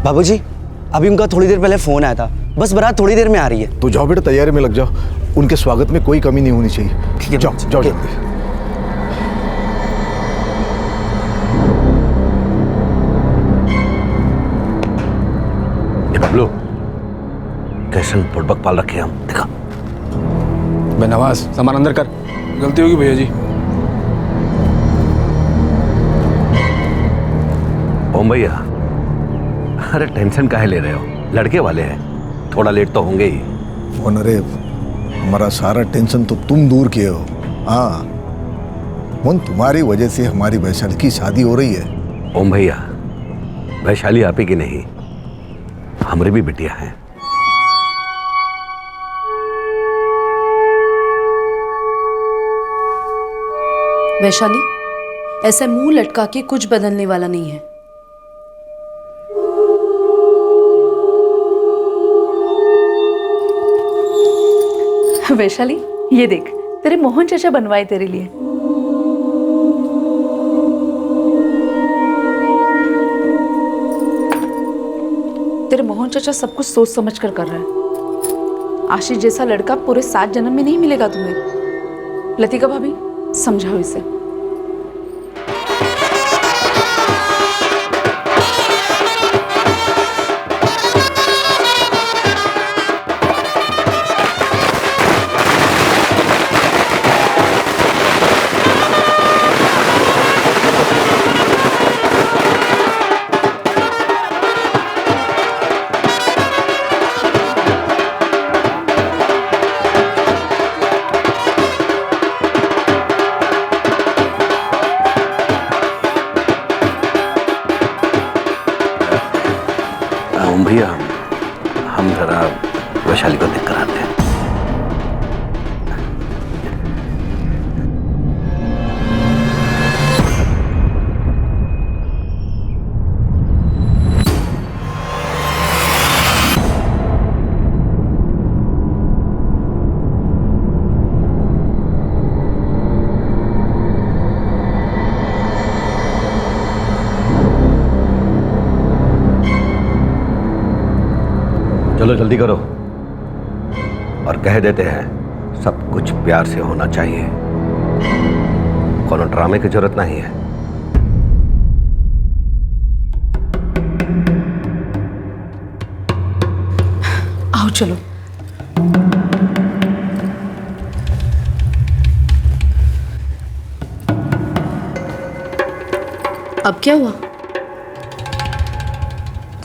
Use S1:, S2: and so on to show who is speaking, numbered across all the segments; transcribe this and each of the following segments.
S1: बाबूजी, अभी उनका थोड़ी देर पहले फोन आया था, बस बारात थोड़ी देर में आ रही है।
S2: तो जाओ बेटा, तैयारी में लग जाओ, उनके स्वागत में कोई कमी नहीं होनी चाहिए।
S1: ठीक है,
S2: जाओ जाओ जल्दी।
S3: बबलू, कैसे बुड़बक पाल रखे हम, देखा।
S4: बे नवाज, सामान अंदर कर। गलती होगी भैया जी।
S3: ओम भैया, अरे टेंशन काहे ले रहे हो, लड़के वाले हैं, थोड़ा लेट तो होंगे ही।
S2: अरे हमारा सारा टेंशन तो तुम दूर किए हो। हाँ मोहन, तुम्हारी वजह से हमारी वैशाली की शादी हो रही है।
S3: ओम भैया, वैशाली आप ही की नहीं, हमारी भी बिटिया है।
S5: वैशाली, ऐसे मुंह लटका के कुछ बदलने वाला नहीं है।
S6: वैशाली, ये देख, तेरे मोहन चाचा बनवाए तेरे लिए। तेरे मोहन चाचा सब कुछ सोच समझ कर रहा है। आशीष जैसा लड़का पूरे 7 जन्म में नहीं मिलेगा तुम्हें। लतिका भाभी, समझाओ इसे।
S3: ओम भैया, हम जरा वैशाली को देख कर आते हैं। चलो जल्दी करो, और कह देते हैं सब कुछ प्यार से होना चाहिए, कोनो ड्रामे की जरूरत नहीं है।
S5: आओ चलो। अब क्या हुआ?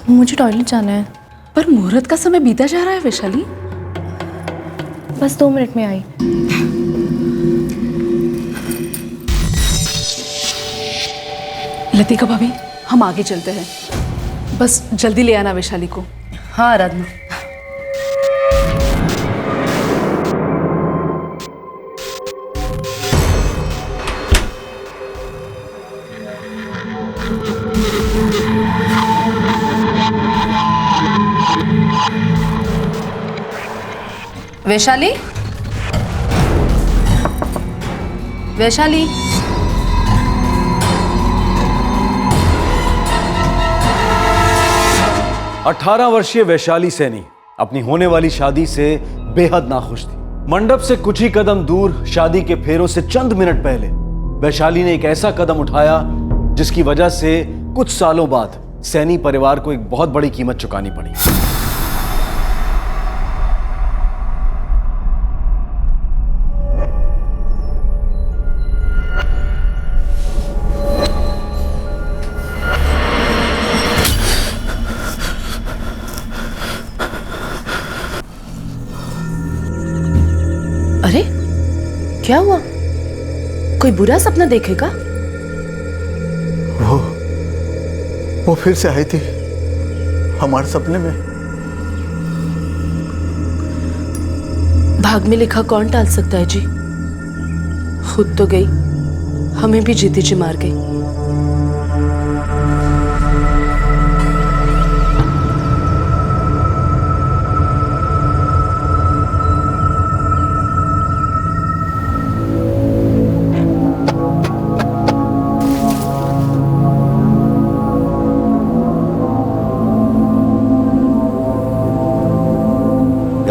S6: मुझे टॉयलेट जाना है।
S5: पर मुहूर्त का समय बीता जा रहा है वैशाली।
S6: बस 2 मिनट में आई।
S5: लतिका भाभी, हम आगे चलते हैं, बस जल्दी ले आना वैशाली को।
S7: हाँ आराधना।
S5: वैशाली, वैशाली,
S8: 18 वर्षीय वैशाली सैनी अपनी होने वाली शादी से बेहद नाखुश थी। मंडप से कुछ ही कदम दूर, शादी के फेरों से चंद मिनट पहले वैशाली ने एक ऐसा कदम उठाया जिसकी वजह से कुछ सालों बाद सैनी परिवार को एक बहुत बड़ी कीमत चुकानी पड़ी।
S5: अरे क्या हुआ? कोई बुरा सपना देखेगा?
S2: वो फिर से आई थी हमारे सपने में।
S5: भाग में लिखा कौन टाल सकता है जी? खुद तो गई, हमें भी जीती जी मार गई।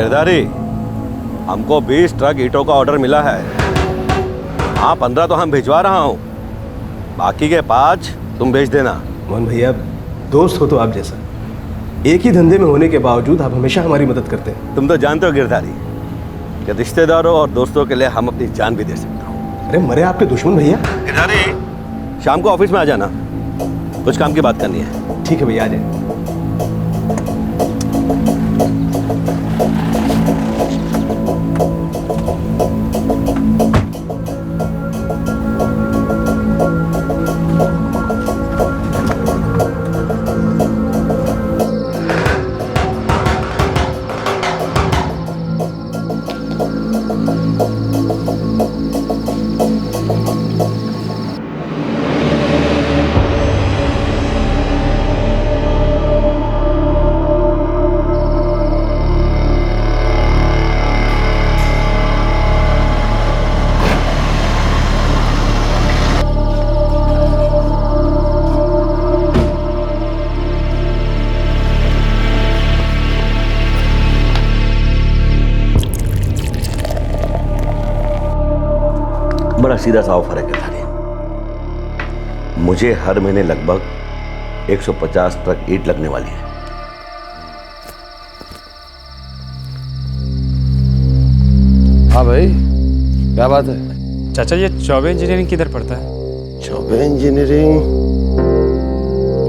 S3: गिरधारी, हमको 20 ट्रक ईंटों का ऑर्डर मिला है। हाँ, 15 तो हम भिजवा रहा हूँ, बाकी के 5 तुम भेज देना।
S4: मोहन भैया, दोस्त हो तो आप जैसा, एक ही धंधे में होने के बावजूद आप हमेशा हमारी मदद करते हैं।
S3: तुम तो जानते हो गिरधारी कि रिश्तेदारों और दोस्तों के लिए हम अपनी जान भी दे सकते हो।
S4: अरे मरे आपके दुश्मन भैया।
S3: गिरधारी, शाम को ऑफिस में आ जाना, कुछ काम की बात करनी है।
S4: ठीक है भैया, आ जाए।
S3: बड़ा सीधा सा ऑफर है गिरधारी। मुझे हर महीने लगभग 150 ट्रक ईंट लगने वाली है।
S7: हाँ भाई, क्या बात है?
S9: चाचा, ये चौबे इंजीनियरिंग किधर पड़ता है?
S7: चौबे इंजीनियरिंग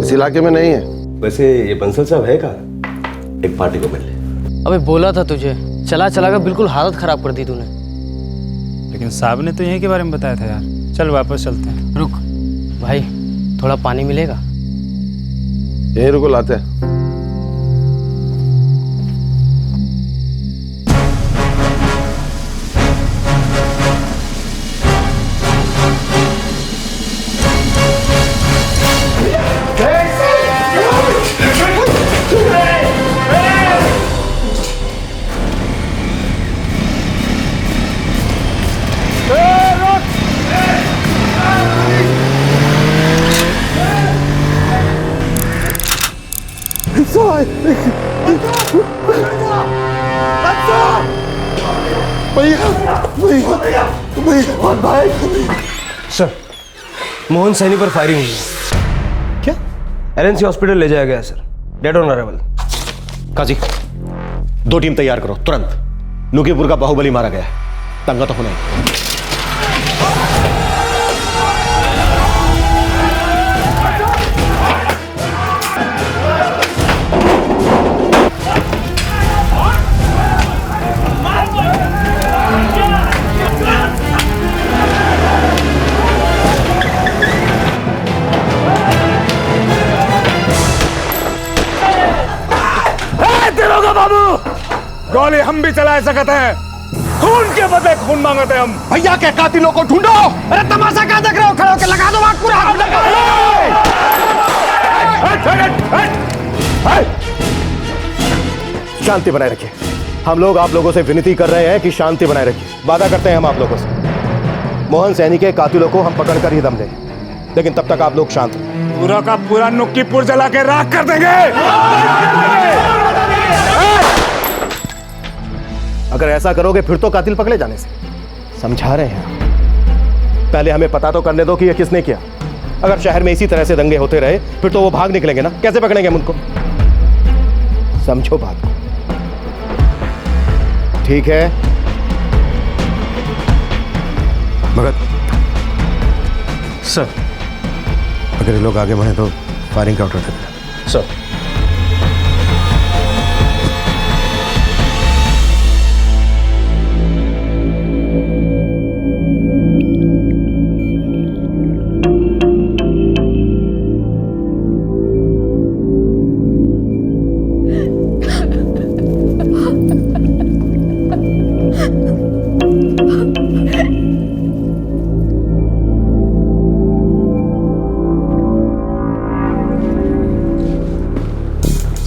S7: इस इलाके में नहीं है।
S4: वैसे ये बंसल साहब है कहाँ?
S3: एक पार्टी को मिल ले।
S10: अबे बोला था तुझे, चला चला कर बिल्कुल हालत खराब कर दी तूने।
S9: लेकिन साहब ने तो यहीं के बारे में बताया था यार। चल वापस चलते हैं।
S10: रुक भाई, थोड़ा पानी मिलेगा?
S7: यहीं रुको, लाते हैं।
S4: सर, मोहन सैनी पर फायरिंग हुई है। क्या? एलएनसी हॉस्पिटल ले जाया गया sir, dead on arrival.
S8: Qazi, 2 team तैयार करो तुरंत। नुकीपुर का बाहुबली मारा गया है, दंगा तो होना ही।
S4: गोली हम भी चला सकते हैं, खून के बदले खून मांगते हैं हम।
S8: भैया के कातिलों को ढूंढो। अरे तमाशा क्या देख रहे हो? खड़े होकर लगा दो आग पूरा। शांति बनाए रखिए। हम लोग आप लोगों से विनती कर रहे हैं कि शांति बनाए रखिए। वादा करते हैं हम आप लोगों से, मोहन सैनी के कातिलों को हम पकड़कर ही दम देंगे, लेकिन तब तक आप लोग शांत रहिए।
S4: पूरा का पूरा नुक्कीपुर जला के राख कर देंगे।
S8: अगर ऐसा करोगे फिर तो कातिल पकड़े जाने से। समझा रहे हैं, पहले हमें पता तो करने दो कि यह किसने किया। अगर शहर में इसी तरह से दंगे होते रहे फिर तो वो भाग निकलेंगे ना, कैसे पकड़ेंगे हम उनको? समझो बात को। ठीक है भगत
S4: सर,
S8: अगर ये लोग आगे बढ़े तो फायरिंग का ऑर्डर दे देना।
S4: सर।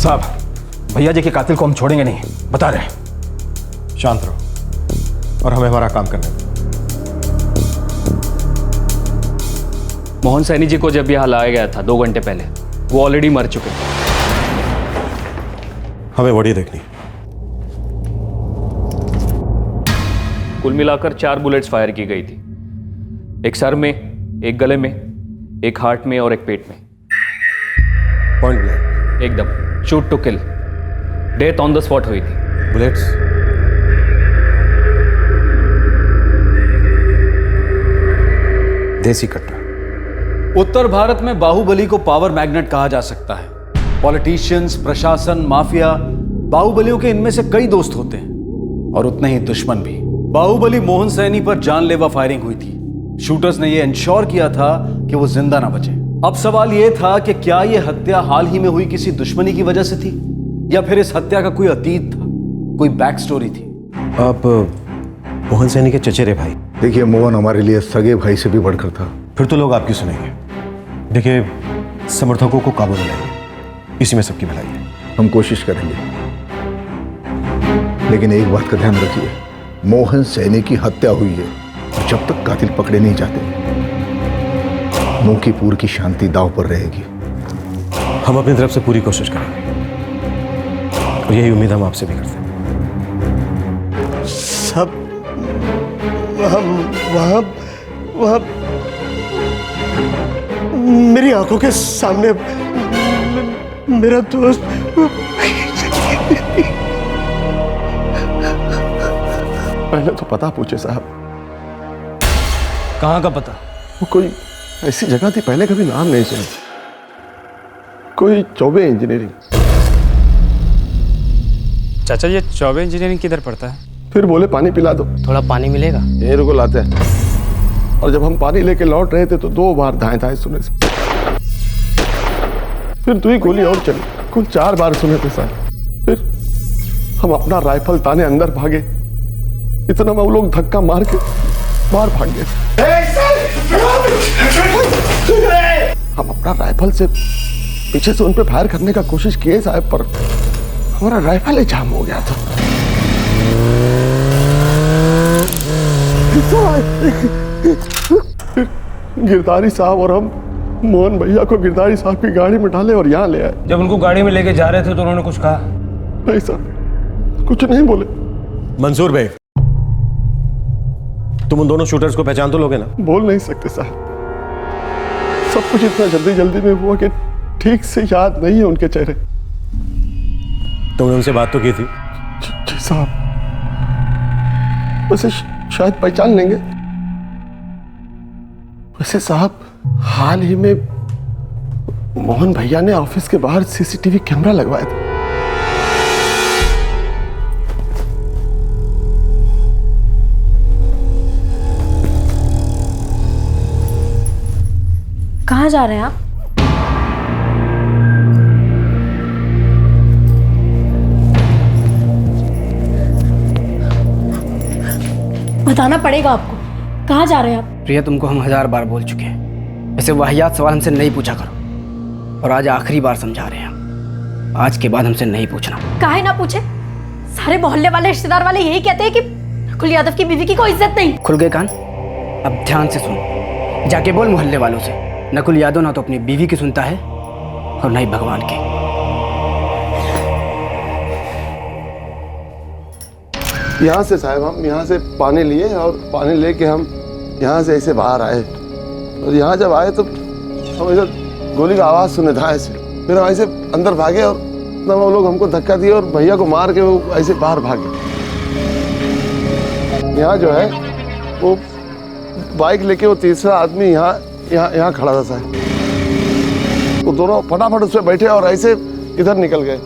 S4: साहब, भैया जी के कातिल को हम छोड़ेंगे नहीं, बता रहे।
S8: शांत रहो और हमें हमारा काम करने दो।
S11: मोहन सैनी जी को जब यहाँ लाया गया था 2 घंटे पहले, वो ऑलरेडी मर चुके थे।
S8: हमें बॉडी देखनी।
S11: कुल मिलाकर 4 बुलेट्स फायर की गई थी। एक सर में, एक गले में, एक हार्ट में और एक पेट में।
S4: पॉइंट ब्लैंक
S11: एकदम shoot to kill. Death on the spot हुई थी।
S4: बुलेट्स देसी कट्टा।
S8: उत्तर भारत में बाहुबली को पावर मैग्नेट कहा जा सकता है। पॉलिटिशियंस, प्रशासन, माफिया, बाहुबलियों के इनमें से कई दोस्त होते हैं और उतने ही दुश्मन भी। बाहुबली मोहन सैनी पर जानलेवा फायरिंग हुई थी। शूटर्स ने यह इंश्योर किया था कि वो जिंदा ना बचे। अब सवाल यह था कि क्या यह हत्या हाल ही में हुई किसी दुश्मनी की वजह से थी या फिर इस हत्या का कोई अतीत था, कोई बैक स्टोरी थी।
S4: आप मोहन सैनी के चचेरे भाई।
S2: देखिए, मोहन हमारे लिए सगे भाई से भी बढ़कर था।
S4: फिर तो लोग आपकी सुनेंगे। देखिए, समर्थकों को काबू में लाइए, इसी में सबकी भलाई है।
S2: हम कोशिश करेंगे, लेकिन एक बात का ध्यान रखिए, मोहन सैनी की हत्या हुई है और जब तक कातिल पकड़े नहीं जाते, मोकीपुर की शांति दांव पर रहेगी।
S4: हम अपनी तरफ से पूरी कोशिश करेंगे और यही उम्मीद हम आपसे भी करते हैं।
S7: सब वहाँ मेरी आंखों के सामने मेरा दोस्त पहले तो पता पूछे साहब।
S4: कहाँ का पता?
S7: वो कोई ऐसी जगह थी, पहले कभी नाम नहीं सुना। कोई चौबे इंजीनियरिंग।
S9: चाचा ये चौबे इंजीनियरिंग किधर पड़ता है?
S7: फिर बोले पानी पिला दो।
S10: थोड़ा पानी मिलेगा?
S7: यहीं रुको लाते हैं। और जब हम पानी लेके लौट रहे थे तो 2 बार धाए धाए सुने से, फिर 2 गोली और चली, कुल 4 बार सुने थे सर। फिर हम अपना राइफल ताने अंदर भागे, इतना में वो लोग धक्का मार के बाहर भाग गए। हम अपना राइफल से पीछे से उन पे फायर करने का कोशिश किए साहब, पर हमारा राइफल ही जाम हो गया था। गिरधारी साहब और हम मोहन भैया को गिरधारी साहब की गाड़ी में डाले और यहाँ ले आए।
S4: जब उनको गाड़ी में लेके जा रहे थे तो उन्होंने कुछ कहा?
S7: नहीं सर, कुछ नहीं बोले।
S4: मंसूर भाई, तुम उन दोनों शूटर्स को पहचान तो लोगे ना?
S7: बोल नहीं सकते साहब, सब कुछ इतना जल्दी जल्दी में हुआ कि ठीक से याद नहीं है उनके चेहरे।
S4: तुमने उनसे बात तो की थी?
S7: जी साहब, वैसे शायद पहचान लेंगे। वैसे साहब, हाल ही में मोहन भैया ने ऑफिस के बाहर सीसीटीवी कैमरा लगवाया था।
S12: कहाँ जा रहे हैं आप? बताना पड़ेगा आपको, कहाँ जा रहे हैं आप?
S10: प्रिया, तुमको हम 1000 बार बोल चुके हैं, ऐसे वाहियात सवाल हमसे नहीं पूछा करो। और आज आखिरी बार समझा रहे हैं, आज के बाद हमसे नहीं पूछना।
S12: काहे ना पूछे? सारे मोहल्ले वाले, रिश्तेदार वाले यही कहते हैं कि नकुल यादव की बीवी की कोई इज्जत नहीं।
S10: खुल गए कान? अब ध्यान से सुन, जाके बोल मोहल्ले वालों से, नकुल यादव ना तो अपनी बीवी की सुनता है और ना ही भगवान की।
S7: यहाँ से साहब, हम यहाँ से पानी लिए और पानी लेके हम यहाँ से ऐसे बाहर आए और यहाँ जब आए तो हम ऐसे गोली का आवाज़ सुने था ऐसे, फिर हम ऐसे अंदर भागे और तब वो लोग हमको धक्का दिए और भैया को मार के वो ऐसे बाहर भागे। यहाँ जो है वो बाइक लेके वो तीसरा आदमी यहाँ खड़ा था साहब, वो दोनों फटाफट उस पर बैठे और ऐसे इधर निकल गए।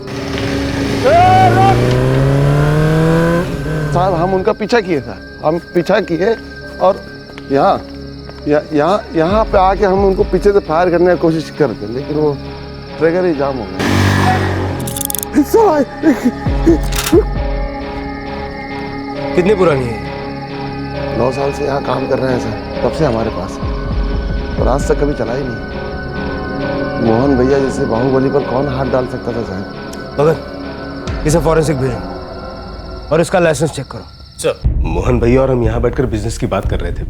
S7: साहब, हम उनका पीछा किए था, हम पीछा किए और यहाँ पे आके हम उनको पीछे से फायर करने की कोशिश करते, लेकिन वो ट्रिगर ही जाम हो गया।
S4: कितनी पुरानी है?
S7: 9 साल से यहाँ काम कर रहे हैं सर, तब से हमारे पास है और आज तक कभी चला ही नहीं। मोहन भैया जैसे बाहुबली पर कौन हाथ डाल सकता था साहब?
S4: मगर इसे फॉरेंसिक भेजो और इसका लाइसेंस चेक करो।
S13: सर, मोहन भैया और हम यहाँ बैठकर बिजनेस की बात कर रहे थे,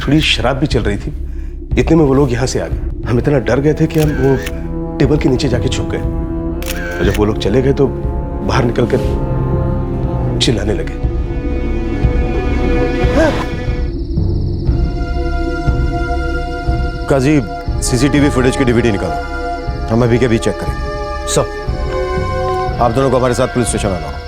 S13: थोड़ी शराब भी चल रही थी, इतने में वो लोग यहाँ से आ गए। हम इतना डर गए थे कि हम वो टेबल के नीचे जाके छुप गए और जब वो लोग चले गए तो बाहर निकलकर चिल्लाने लगे। काजी सीसीटीवी फुटेज की डीवीडी निकालो, हम अभी के अभी चेक करेंगे।
S4: सर
S13: आप दोनों को हमारे साथ पुलिस स्टेशन आना हो।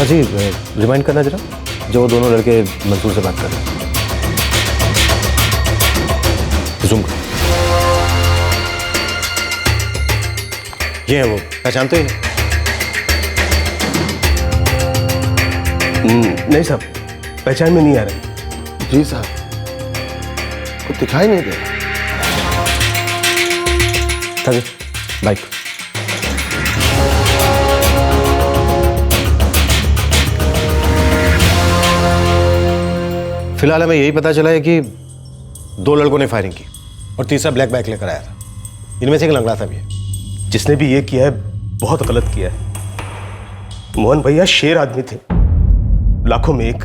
S3: जी रिमाइंड करना जरा, जो वो दोनों लड़के मंसूर से बात कर रहे हैं। जूम करो।
S13: ये है वो, पहचानते हैं?
S4: नहीं साहब, पहचान में नहीं आ रहे।
S7: जी साहब, कुछ दिखाई नहीं दे रहा।
S3: बाइक।
S13: फिलहाल हमें यही पता चला है कि 2 लड़कों ने फायरिंग की और तीसरा ब्लैक बैग लेकर आया था। इनमें से एक लंगड़ा था भी है।
S4: जिसने भी ये किया है बहुत गलत किया है। मोहन भैया शेर आदमी थे, लाखों में एक।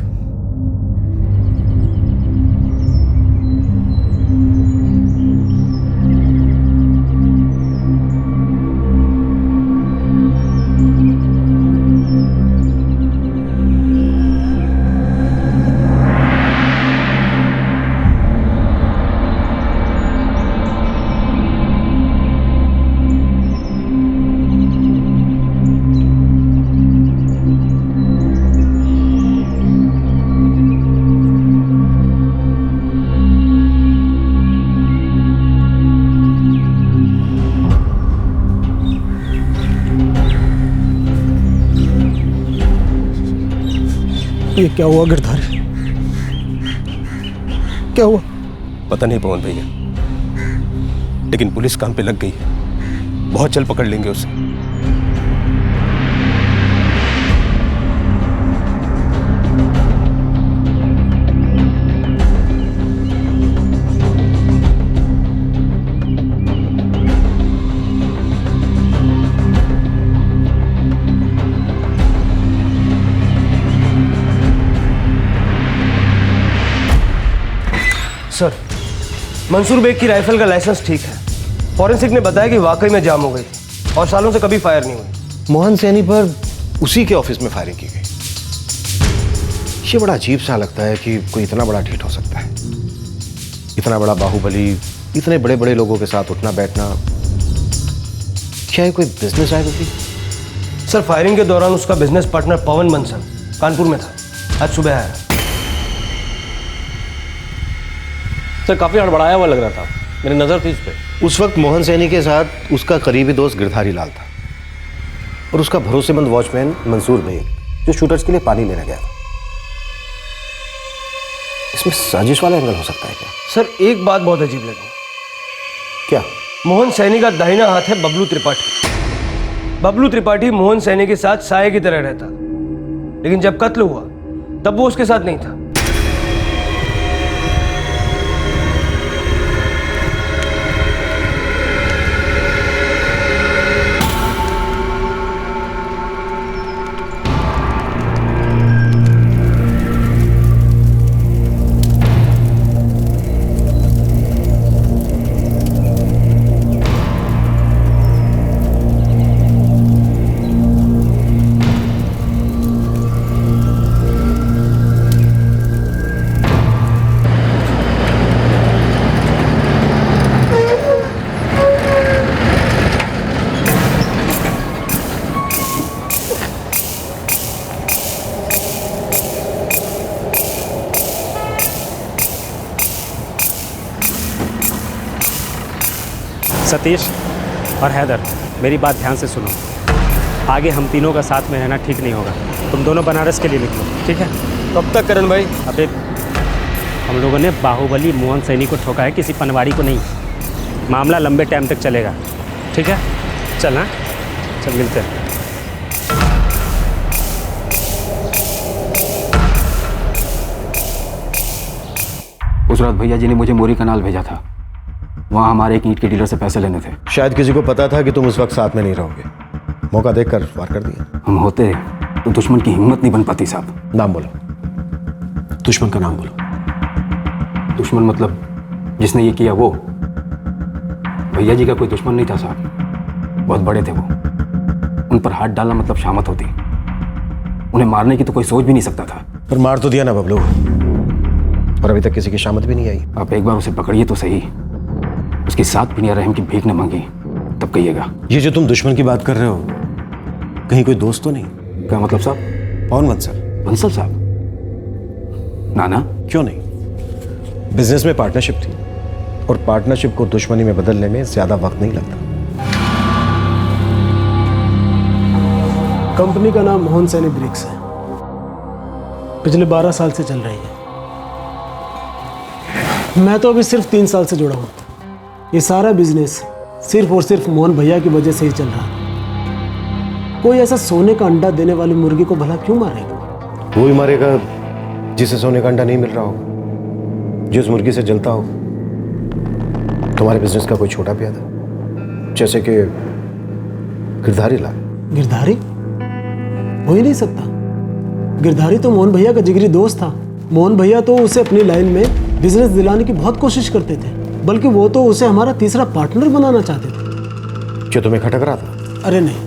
S13: ये क्या हुआ गिरधारी? क्या हुआ?
S4: पता नहीं पवन भैया, लेकिन पुलिस काम पे लग गई है। बहुत जल्द पकड़ लेंगे उसे। सर, मंसूर बेग की राइफल का लाइसेंस ठीक है। फॉरेंसिक ने बताया कि वाकई में जाम हो गई थी और सालों से कभी फायर नहीं हुई।
S13: मोहन सैनी पर उसी के ऑफिस में फायरिंग की गई। ये बड़ा अजीब सा लगता है कि कोई इतना बड़ा ढीठ हो सकता है। इतना बड़ा बाहुबली, इतने बड़े बड़े लोगों के साथ उठना बैठना। क्या ये कोई बिजनेस है?
S4: सर, फायरिंग के दौरान उसका बिजनेस पार्टनर पवन बंसल कानपुर में था। आज सुबह आया।
S3: सर काफी हड़बड़ाया हुआ लग रहा था, मेरी नजर थी इस पे।
S13: उस वक्त मोहन सैनी के साथ उसका करीबी दोस्त गिरधारी लाल था और उसका भरोसेमंद वॉचमैन मंसूर बेग, जो शूटर्स के लिए पानी लेने गया था। इसमें साजिश वाला एंगल हो सकता है क्या?
S4: सर, एक बात बहुत अजीब लगी।
S13: क्या?
S4: मोहन सैनी का दाहिना हाथ है बबलू त्रिपाठी। बबलू त्रिपाठी मोहन सैनी के साथ साये की तरह रहता, लेकिन जब कत्ल हुआ तब वो उसके साथ नहीं था।
S9: सतीश और हैदर, मेरी बात ध्यान से सुनो। आगे हम तीनों का साथ में रहना ठीक नहीं होगा। तुम दोनों बनारस के लिए निकलो, ठीक है?
S4: कब तक करण भाई?
S9: अबे, हम लोगों ने बाहुबली मोहन सैनी को ठोका है, किसी पनवाड़ी को नहीं। मामला लंबे टाइम तक चलेगा, ठीक है? चल, हाँ, चल मिलते हैं।
S10: उस रात भैया जी ने मुझे मोरी कनाल भेजा था। वहाँ हमारे एक ईंट के डीलर से पैसे लेने थे।
S13: शायद किसी को पता था कि तुम उस वक्त साथ में नहीं रहोगे। मौका देखकर वार कर दिया।
S10: हम होते तो दुश्मन की हिम्मत नहीं बन पाती साहब।
S13: नाम बोलो।
S8: दुश्मन का नाम बोलो।
S10: दुश्मन मतलब जिसने ये किया वो? भैया जी का कोई दुश्मन नहीं था साहब, बहुत बड़े थे वो। उन पर हाथ डालना मतलब शामत होती। उन्हें मारने की तो कोई सोच भी नहीं सकता था।
S13: पर मार तो दिया ना बबलू, और अभी तक किसी की शामत भी नहीं आई।
S10: आप एक बार उसे पकड़िए तो सही, उसके साथ बिना रहम की भीख न मांगी, तब कहिएगा।
S13: ये जो तुम दुश्मन की बात कर रहे हो, कहीं कोई दोस्त तो नहीं?
S10: क्या मतलब साहब?
S13: कौन बंसल?
S10: बंसल साहब? नाना।
S13: क्यों नहीं, बिजनेस में पार्टनरशिप थी, और पार्टनरशिप को दुश्मनी में बदलने में ज्यादा वक्त नहीं लगता।
S14: कंपनी का नाम मोहन सैनी ब्रिक्स है, पिछले 12 साल से चल रही है। मैं तो अभी सिर्फ 3 साल से जुड़ा हूँ। ये सारा बिजनेस सिर्फ और सिर्फ मोहन भैया की वजह से ही चल रहा है। कोई ऐसा सोने का अंडा देने वाली मुर्गी को भला क्यों मारेगा?
S13: वो ही मारेगा जिसे सोने का अंडा नहीं मिल रहा हो, जो उस मुर्गी से जलता हो। तुम्हारे बिजनेस का कोई छोटा प्यादा, जैसे कि गिरधारी लाल।
S14: गिरधारी? हो ही नहीं सकता। गिरधारी तो मोहन भैया का जिगरी दोस्त था। मोहन भैया तो उसे अपनी लाइन में बिजनेस दिलाने की बहुत कोशिश करते थे, बल्कि वो तो उसे हमारा तीसरा पार्टनर बनाना चाहते थे।
S13: जो तुम्हें खटक रहा था?
S14: अरे नहीं,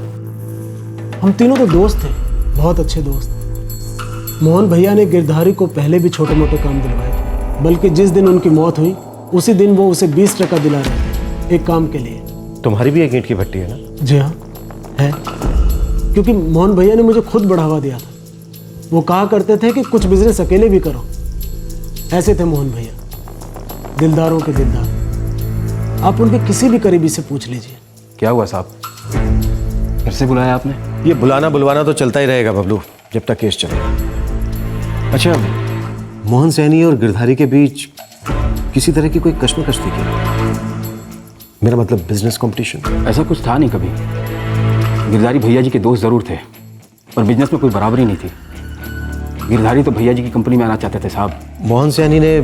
S14: हम तीनों तो दोस्त थे, बहुत अच्छे दोस्त। मोहन भैया ने गिरधारी को पहले भी छोटे मोटे काम दिलवाए थे, बल्कि जिस दिन उनकी मौत हुई उसी दिन वो उसे 20 टका दिला रहे थे एक काम के लिए।
S13: तुम्हारी भी एक ईंट की भट्टी है ना?
S14: जी हाँ है, क्योंकि मोहन भैया ने मुझे खुद बढ़ावा दिया था। वो कहा करते थे कि कुछ बिजनेस अकेले भी करो। ऐसे थे मोहन भैया, दिलदारों के दिलदार। आप उनके किसी भी करीबी से पूछ लीजिए।
S10: क्या हुआ साहब, फिर से बुलाया आपने?
S13: ये बुलाना बुलवाना तो चलता ही रहेगा बबलू, जब तक केस चलेगा। अच्छा, मोहन सैनी और गिरधारी के बीच किसी तरह की कोई कश्मकश थी क्या? मेरा मतलब बिजनेस कंपटीशन?
S10: ऐसा कुछ था नहीं कभी। गिरधारी भैया जी के दोस्त जरूर थे, पर बिजनेस में कोई बराबरी नहीं थी। गिरधारी तो भैया जी की कंपनी में आना चाहते थे साहब।
S13: मोहन सैनी ने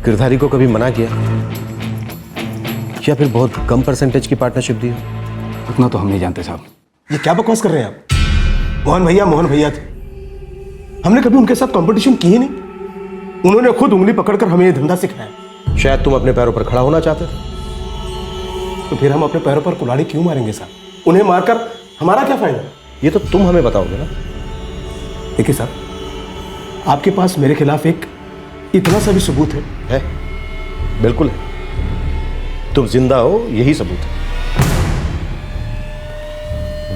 S13: गिरधारी को कभी मना किया, या फिर बहुत कम परसेंटेज की पार्टनरशिप दी?
S10: उतना तो हम नहीं जानते साहब।
S13: ये क्या बकवास कर रहे हैं आप? मोहन भैया थे, हमने कभी उनके साथ कंपटीशन की ही नहीं। उन्होंने खुद उंगली पकड़कर हमें ये धंधा सिखाया। शायद तुम अपने पैरों पर खड़ा होना चाहते थे, तो फिर हम अपने पैरों पर कुल्हाड़ी क्यों मारेंगे साहब? उन्हें मारकर हमारा क्या फायदा? ये तो तुम हमें बताओगे ना। देखिए साहब, आपके पास मेरे खिलाफ एक इतना सा भी सबूत है? बिल्कुल है। तुम जिंदा हो, यही सबूत है।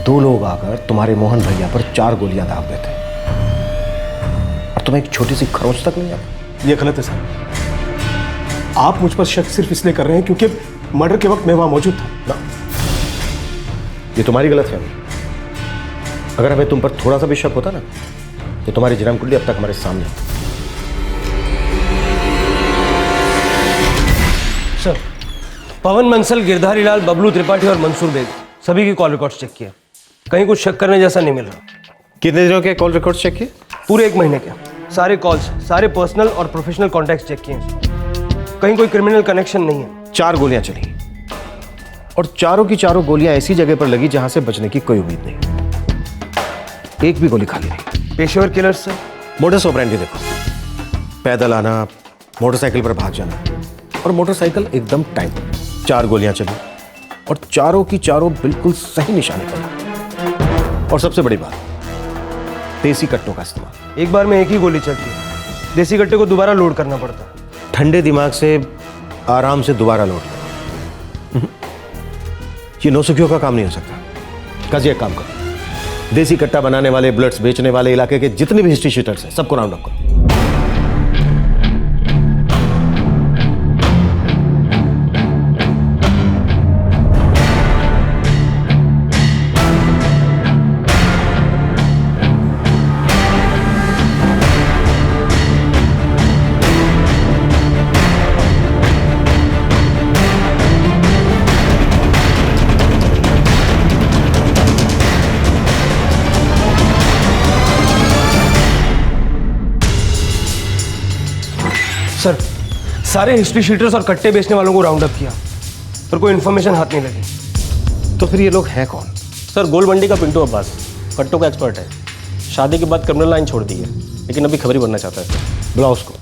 S13: 2 लोग आकर तुम्हारे मोहन भैया पर 4 गोलियां दाग देते, और तुम्हें एक छोटी सी खरोंच तक नहीं आती। ये गलत है साहब। आप मुझ पर शक सिर्फ इसलिए कर रहे हैं क्योंकि मर्डर के वक्त मैं वहां मौजूद था ना। ये तुम्हारी गलतफहमी। अगर हमें तुम पर थोड़ा सा भी शक होता ना, तो तुम्हारी जन्म कुंडली अब तक हमारे सामने होती।
S4: सर, पवन बंसल, गिरधारी लाल, बबलू त्रिपाठी और मंसूर बेग सभी की कॉल रिकॉर्ड्स चेक किए, कहीं कुछ शक करने जैसा नहीं मिल रहा।
S13: कितने दिनों के कॉल रिकॉर्ड चेक किए?
S4: पूरे 1 महीने के सारे कॉल्स, सारे पर्सनल और प्रोफेशनल कॉन्टैक्ट्स चेक किए, कहीं कोई क्रिमिनल कनेक्शन नहीं है।
S13: 4 गोलियां चली, और चारों की चारों गोलियां ऐसी जगह पर लगी जहां से बचने की कोई उम्मीद नहीं। एक भी गोली खाली नहीं।
S4: पेशेवर किलर्स से
S13: मोडस ऑपरेंडी देखो, पैदल आना, मोटरसाइकिल पर भाग जाना, और मोटरसाइकिल एकदम टाइम। 4 गोलियां चली, और चारों की चारों बिल्कुल सही निशाने पर। और सबसे बड़ी बात, देसी कट्टों का इस्तेमाल।
S4: एक बार में एक ही गोली चलती है, देसी कट्टे को दोबारा लोड करना पड़ता है।
S13: ठंडे दिमाग से आराम से दोबारा लोड करो। ये नौसुखियों का काम नहीं हो सकता। काजी एक काम करो, देसी कट्टा बनाने वाले, बुलेट्स बेचने वाले इलाके के जितने भी हिस्ट्री शीटर्स हैं, सबको राउंड अप करो।
S4: सर, सारे हिस्ट्री शीटर्स और कट्टे बेचने वालों को राउंड अप किया, पर कोई इन्फॉर्मेशन हाथ नहीं लगी।
S13: तो फिर ये लोग हैं कौन?
S15: सर, गोल मंडी का पिंटू अब्बास, कट्टों का एक्सपर्ट है। शादी के बाद क्रिमिनल लाइन छोड़ दी है।
S11: लेकिन अभी खबरी बनना चाहता है।
S8: बुलाओ उसको।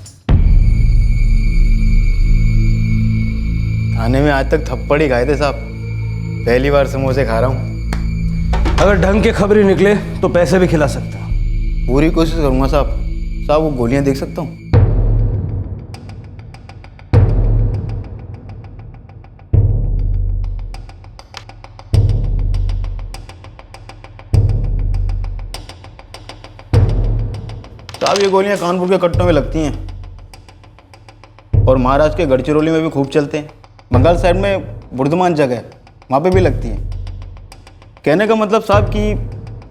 S15: थाने में आज तक थप्पड़ ही खाए थे साहब, पहली बार समोसे खा रहा हूँ।
S4: अगर ढंग के खबरी निकले तो पैसे भी खिला सकता हूँ।
S15: पूरी कोशिश करूंगा साहब। साहब वो गोलियां देख सकता हूँ? साहब ये गोलियां कानपुर के कट्टों में लगती हैं और महाराष्ट्र के गढ़चिरौली में भी खूब चलते हैं। बंगाल साइड में बुर्दमान जगह है, वहाँ पे भी लगती हैं। कहने का मतलब साहब कि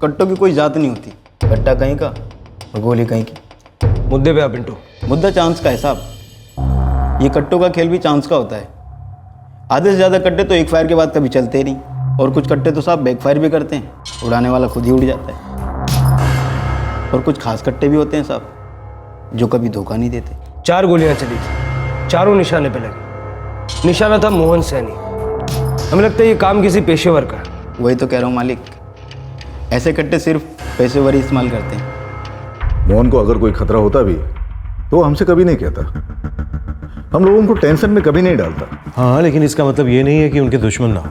S15: कट्टों की कोई जात नहीं होती, कट्टा कहीं का और गोली कहीं की।
S4: मुद्दे पे आ पिंटू।
S15: मुद्दा चांस का है साहब। ये कट्टों का खेल भी चांस का होता है। आधे से ज़्यादा कट्टे तो एक फायर के बाद कभी चलते ही नहीं, और कुछ कट्टे तो साहब बैक फायर भी करते हैं, उड़ाने वाला खुद ही उड़ जाता है। और कुछ खास कट्टे भी होते हैं साहब जो कभी धोखा नहीं देते।
S4: 4 गोलियां चली थी, चारों निशाने पे लगी। निशाना था मोहन सैनी। हमें लगता है ये काम किसी पेशेवर का है।
S15: वही तो कह रहा हूँ मालिक, ऐसे कट्टे सिर्फ पेशेवर ही इस्तेमाल करते हैं।
S2: मोहन को अगर कोई खतरा होता भी तो वो हमसे कभी नहीं कहता, हम लोगों को टेंशन में कभी नहीं डालता।
S13: हाँ, लेकिन इसका मतलब ये नहीं है कि उनके दुश्मन ना हो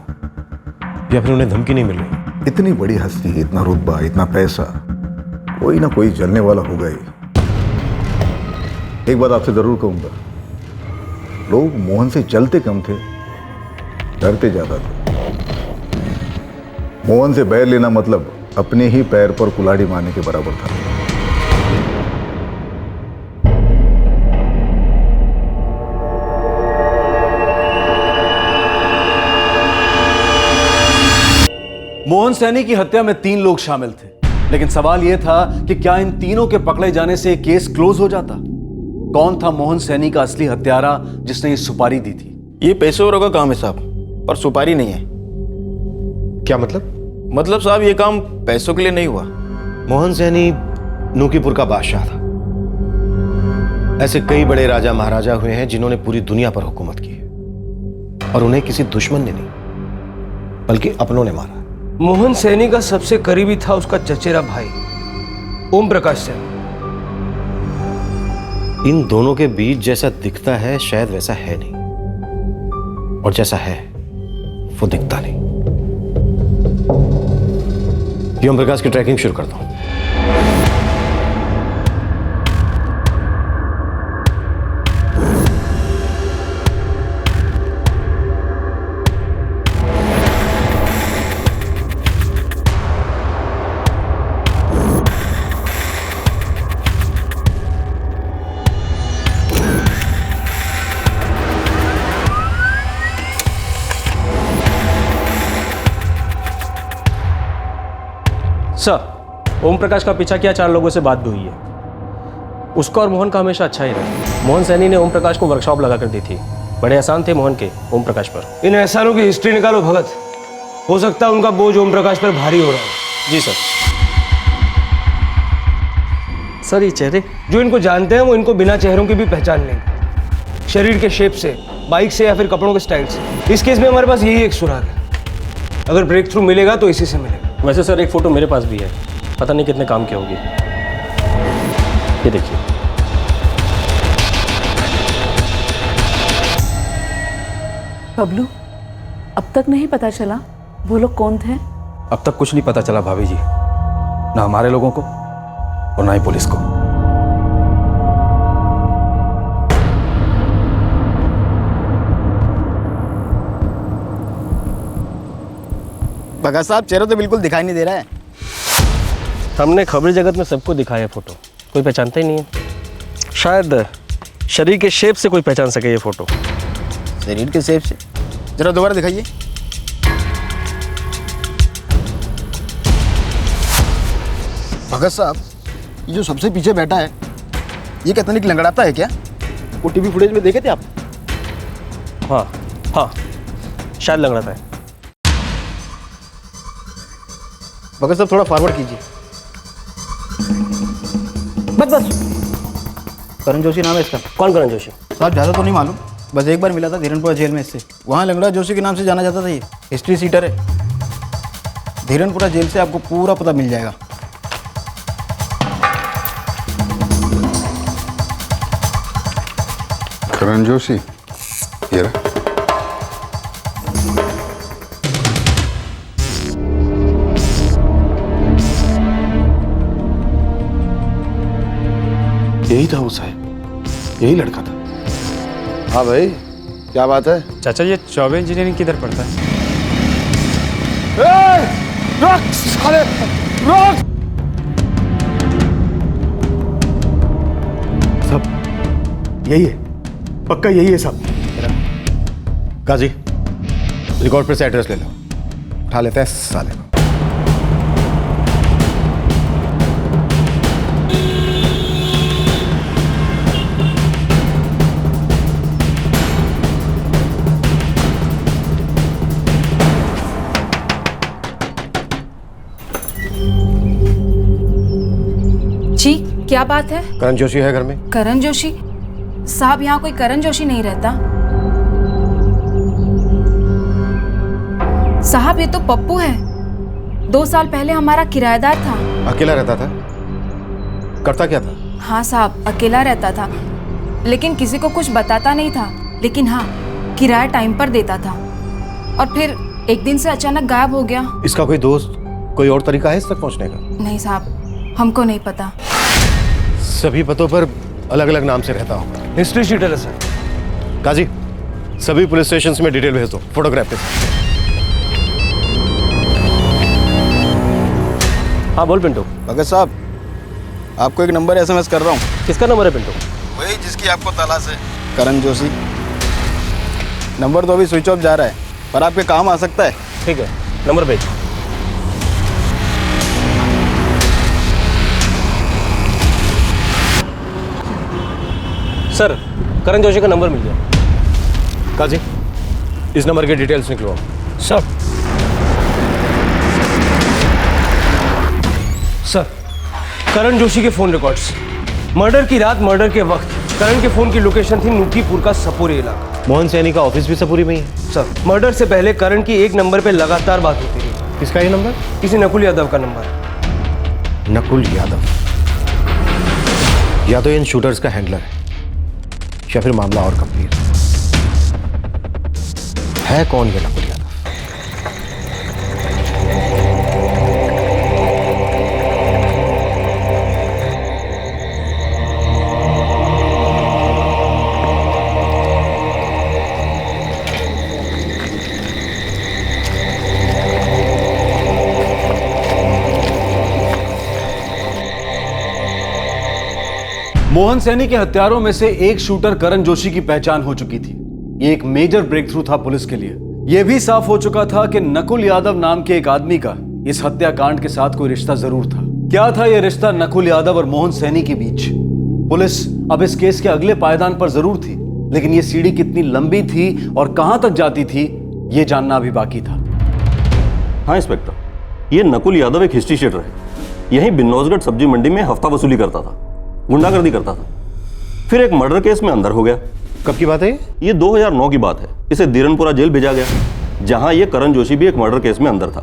S13: या फिर उन्हें धमकी नहीं मिल रही।
S2: इतनी बड़ी हस्ती, इतना रुतबा, इतना पैसा, कोई ना कोई जलने वाला होगा ही। एक बात आपसे जरूर कहूंगा, लोग मोहन से जलते कम थे, डरते ज्यादा थे। मोहन से बैर लेना मतलब अपने ही पैर पर कुल्हाड़ी मारने के बराबर था।
S8: मोहन सैनी की हत्या में 3 लोग शामिल थे, लेकिन सवाल यह था कि क्या इन तीनों के पकड़े जाने से केस क्लोज हो जाता? कौन था मोहन सैनी का असली हत्यारा जिसने ये सुपारी दी थी?
S15: ये पेशेवरों का काम है साहब, पर सुपारी नहीं है।
S13: क्या मतलब?
S15: मतलब साहब ये काम पैसों के लिए नहीं हुआ।
S13: मोहन सैनी नूकीपुर का बादशाह था। ऐसे कई बड़े राजा महाराजा हुए हैं जिन्होंने पूरी दुनिया पर हुकूमत की है, और उन्हें किसी दुश्मन ने नहीं बल्कि अपनों ने मारा।
S4: मोहन सैनी का सबसे करीबी था उसका चचेरा भाई ओम प्रकाश सैनी।
S13: इन दोनों के बीच जैसा दिखता है शायद वैसा है नहीं, और जैसा है वो दिखता नहीं। ओम प्रकाश की ट्रैकिंग शुरू करता हूं।
S11: सर, ओम प्रकाश का पीछा किया, 4 लोगों से बात भी हुई है। उसका और मोहन का हमेशा अच्छा ही रहा। मोहन सैनी ने ओम प्रकाश को वर्कशॉप लगा कर दी थी। बड़े एहसान थे मोहन के ओम प्रकाश पर।
S4: इन एहसानों की हिस्ट्री निकालो भगत, हो सकता है उनका बोझ ओम प्रकाश पर भारी हो रहा है।
S11: जी सर। सर ये चेहरे
S4: जो इनको जानते हैं वो इनको बिना चेहरों की भी पहचान लेंगे, शरीर के शेप से, बाइक से या फिर कपड़ों के स्टाइल से। इस केस में हमारे पास यही एक सुराग है, अगर ब्रेक थ्रू मिलेगा तो इसी से मिलेगा।
S11: वैसे सर एक फोटो मेरे पास भी है, पता नहीं कितने काम की होगी। ये देखिए।
S6: बबलू, अब तक नहीं पता चला वो लोग कौन थे?
S10: अब तक कुछ नहीं पता चला भाभी जी, ना हमारे लोगों को और ना ही पुलिस को।
S15: भगत साहब चेहरा तो बिल्कुल दिखाई नहीं दे रहा है।
S11: हमने खबरी जगत में सबको दिखाया फोटो, कोई पहचानता ही नहीं है। शायद शरीर के शेप से कोई पहचान सके ये फोटो।
S15: शरीर के शेप से? जरा दोबारा दिखाइए। भगत साहब, ये जो सबसे पीछे बैठा है ये कितना लंगड़ाता है क्या? वो टीवी फुटेज में देखे थे आप?
S11: हाँ हाँ, शायद लग रहा था।
S15: भगत साहब थोड़ा फॉरवर्ड कीजिए। बस करण जोशी नाम है इसका।
S11: कौन करण जोशी?
S15: साहब ज़्यादा तो नहीं मालूम, बस एक बार मिला था धीरनपुरा जेल में इससे। वहाँ लंगड़ा जोशी के नाम से जाना जाता था। ये हिस्ट्री सीटर है। धीरनपुरा जेल से आपको पूरा पता मिल जाएगा।
S16: करण जोशी, ये रहा।
S13: यही था वो साहब, यही लड़का था।
S7: हाँ भाई, क्या बात है?
S9: चाचा ये चौबे इंजीनियरिंग किधर पड़ता है?
S7: रोक साले, रोक!
S13: सब यही है, पक्का यही है सब। काजी, रिकॉर्ड पर से एड्रेस ले लो, उठा लेते हैं साले को।
S6: जी क्या बात है?
S13: करण जोशी है घर में?
S6: करण जोशी साहब, यहाँ कोई करण जोशी नहीं रहता साहब। ये तो पप्पू है, 2 साल पहले हमारा किराएदार था।
S13: अकेला रहता था? करता क्या था?
S6: हाँ साहब, अकेला रहता था, लेकिन किसी को कुछ बताता नहीं था। लेकिन हाँ, किराया टाइम पर देता था और फिर एक दिन से अचानक गायब हो गया।
S13: इसका कोई दोस्त, कोई और तरीका है इस तक पहुंचने का?
S6: नहीं साहब, हमको नहीं पता।
S13: सभी पतों पर अलग अलग नाम से रहता हूँ।
S4: हिस्ट्री शीट है सर।
S13: काजी, सभी पुलिस स्टेशंस में डिटेल भेज दो, फोटोग्राफ के साथ।
S11: हाँ बोल पिंटू।
S15: भगत साहब, आपको एक नंबर एसएमएस कर रहा हूँ।
S11: किसका नंबर है पिंटू?
S15: वही जिसकी आपको तलाश है, करण जोशी। नंबर तो अभी स्विच ऑफ जा रहा है, पर आपके काम आ सकता है।
S11: ठीक है, नंबर भेज। सर, करण जोशी का नंबर मिल गया।
S13: काजी, इस नंबर के डिटेल्स निकलवाओ।
S4: सर, करण जोशी के फोन रिकॉर्ड्स। मर्डर की रात, मर्डर के वक्त करण के फोन की लोकेशन थी नूकीपुर का सपूरी इलाका।
S13: मोहन सैनी का ऑफिस भी सपूरी में ही है?
S4: सर, मर्डर से पहले करण की एक नंबर पे लगातार बात होती रही।
S13: किसका ये नंबर?
S4: किसी नकुल यादव का नंबर।
S13: नकुल यादव, या तो इन शूटर्स का हैंडलर है या फिर मामला और गंभीर है। कौन ये नकुल यादव?
S8: मोहन सैनी के हत्यारों में से एक शूटर करण जोशी की पहचान हो चुकी थी। ये एक मेजर ब्रेक थ्रू था पुलिस के लिए। यह भी साफ हो चुका था कि नकुल यादव नाम के एक आदमी का इस हत्याकांड के साथ कोई रिश्ता जरूर था। क्या था यह रिश्ता नकुल यादव और मोहन सैनी के बीच? पुलिस अब इस केस के अगले पायदान पर जरूर थी, लेकिन यह सीढ़ी कितनी लंबी थी और कहां तक जाती थी, यह जानना अभी बाकी था।
S17: हाँ इंस्पेक्टर, ये नकुल यादव एक हिस्ट्री शीटर है। यहीं बिन्नौजगढ़ सब्जी मंडी में हफ्ता वसूली करता था, गुंडागर्दी करता था, फिर एक मर्डर केस में अंदर हो गया।
S13: कब की बात है
S17: ये? 2009 की बात है। इसे धीरनपुरा जेल भेजा गया, जहां ये करण जोशी भी एक मर्डर केस में अंदर था।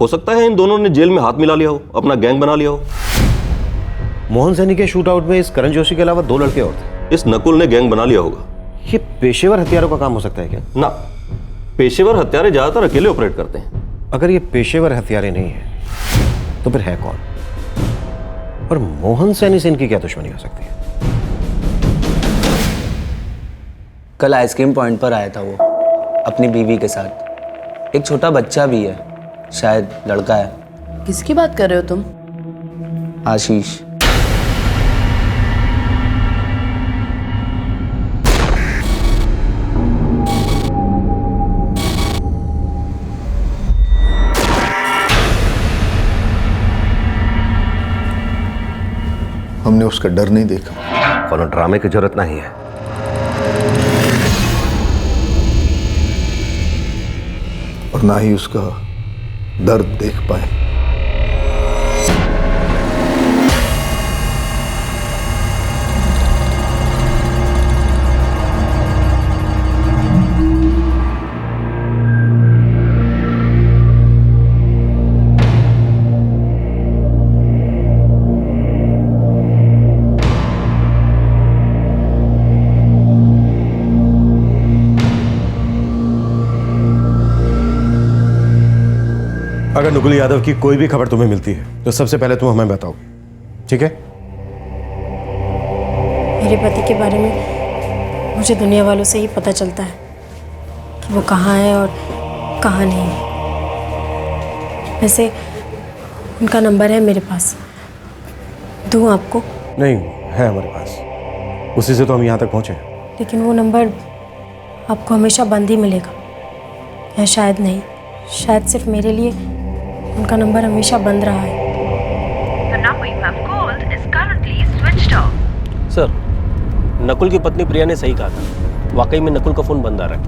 S17: हो सकता है इन दोनों ने जेल में हाथ मिला लिया हो, अपना गैंग बना लिया हो।
S13: मोहन सैनी के शूट आउट में इस करण जोशी के अलावा 2 लड़के और थे।
S17: इस नकुल ने गैंग बना लिया होगा।
S13: ये पेशेवर हथियारों का काम हो सकता है क्या?
S17: ना, पेशेवर हत्यारे ज्यादातर अकेले ऑपरेट करते हैं।
S13: अगर ये पेशेवर हथियारे नहीं है तो फिर है कौन? और मोहन सैनी से इनकी क्या दुश्मनी हो सकती है?
S1: कल आइसक्रीम पॉइंट पर आया था वो अपनी बीवी के साथ। एक छोटा बच्चा भी है, शायद लड़का है।
S5: किसकी बात कर रहे हो तुम?
S1: आशीष।
S2: हमने उसका डर नहीं देखा।
S3: कोनो ड्रामे की जरूरत नहीं है।
S2: और ना ही उसका दर्द देख पाए।
S13: अगर नकुल यादव की कोई भी खबर तुम्हें मिलती है तो सबसे पहले तुम हमें बताओ, ठीक है?
S12: मेरे पति के बारे में मुझे दुनिया वालों से ही पता चलता है कि वो कहाँ है और कहाँ नहीं। वैसे उनका नंबर है मेरे पास, दूँ आपको?
S13: नहीं, है हमारे पास, उसी से तो हम यहाँ तक पहुँचे।
S12: लेकिन वो नंबर आपको हमेशा बंद ही मिलेगा, या शायद नहीं, शायद सिर्फ मेरे लिए उनका नंबर हमेशा बंद रहा है।
S11: सर, नकुल की पत्नी प्रिया ने सही कहा था, वाकई में नकुल का फ़ोन बंद आ रहा है।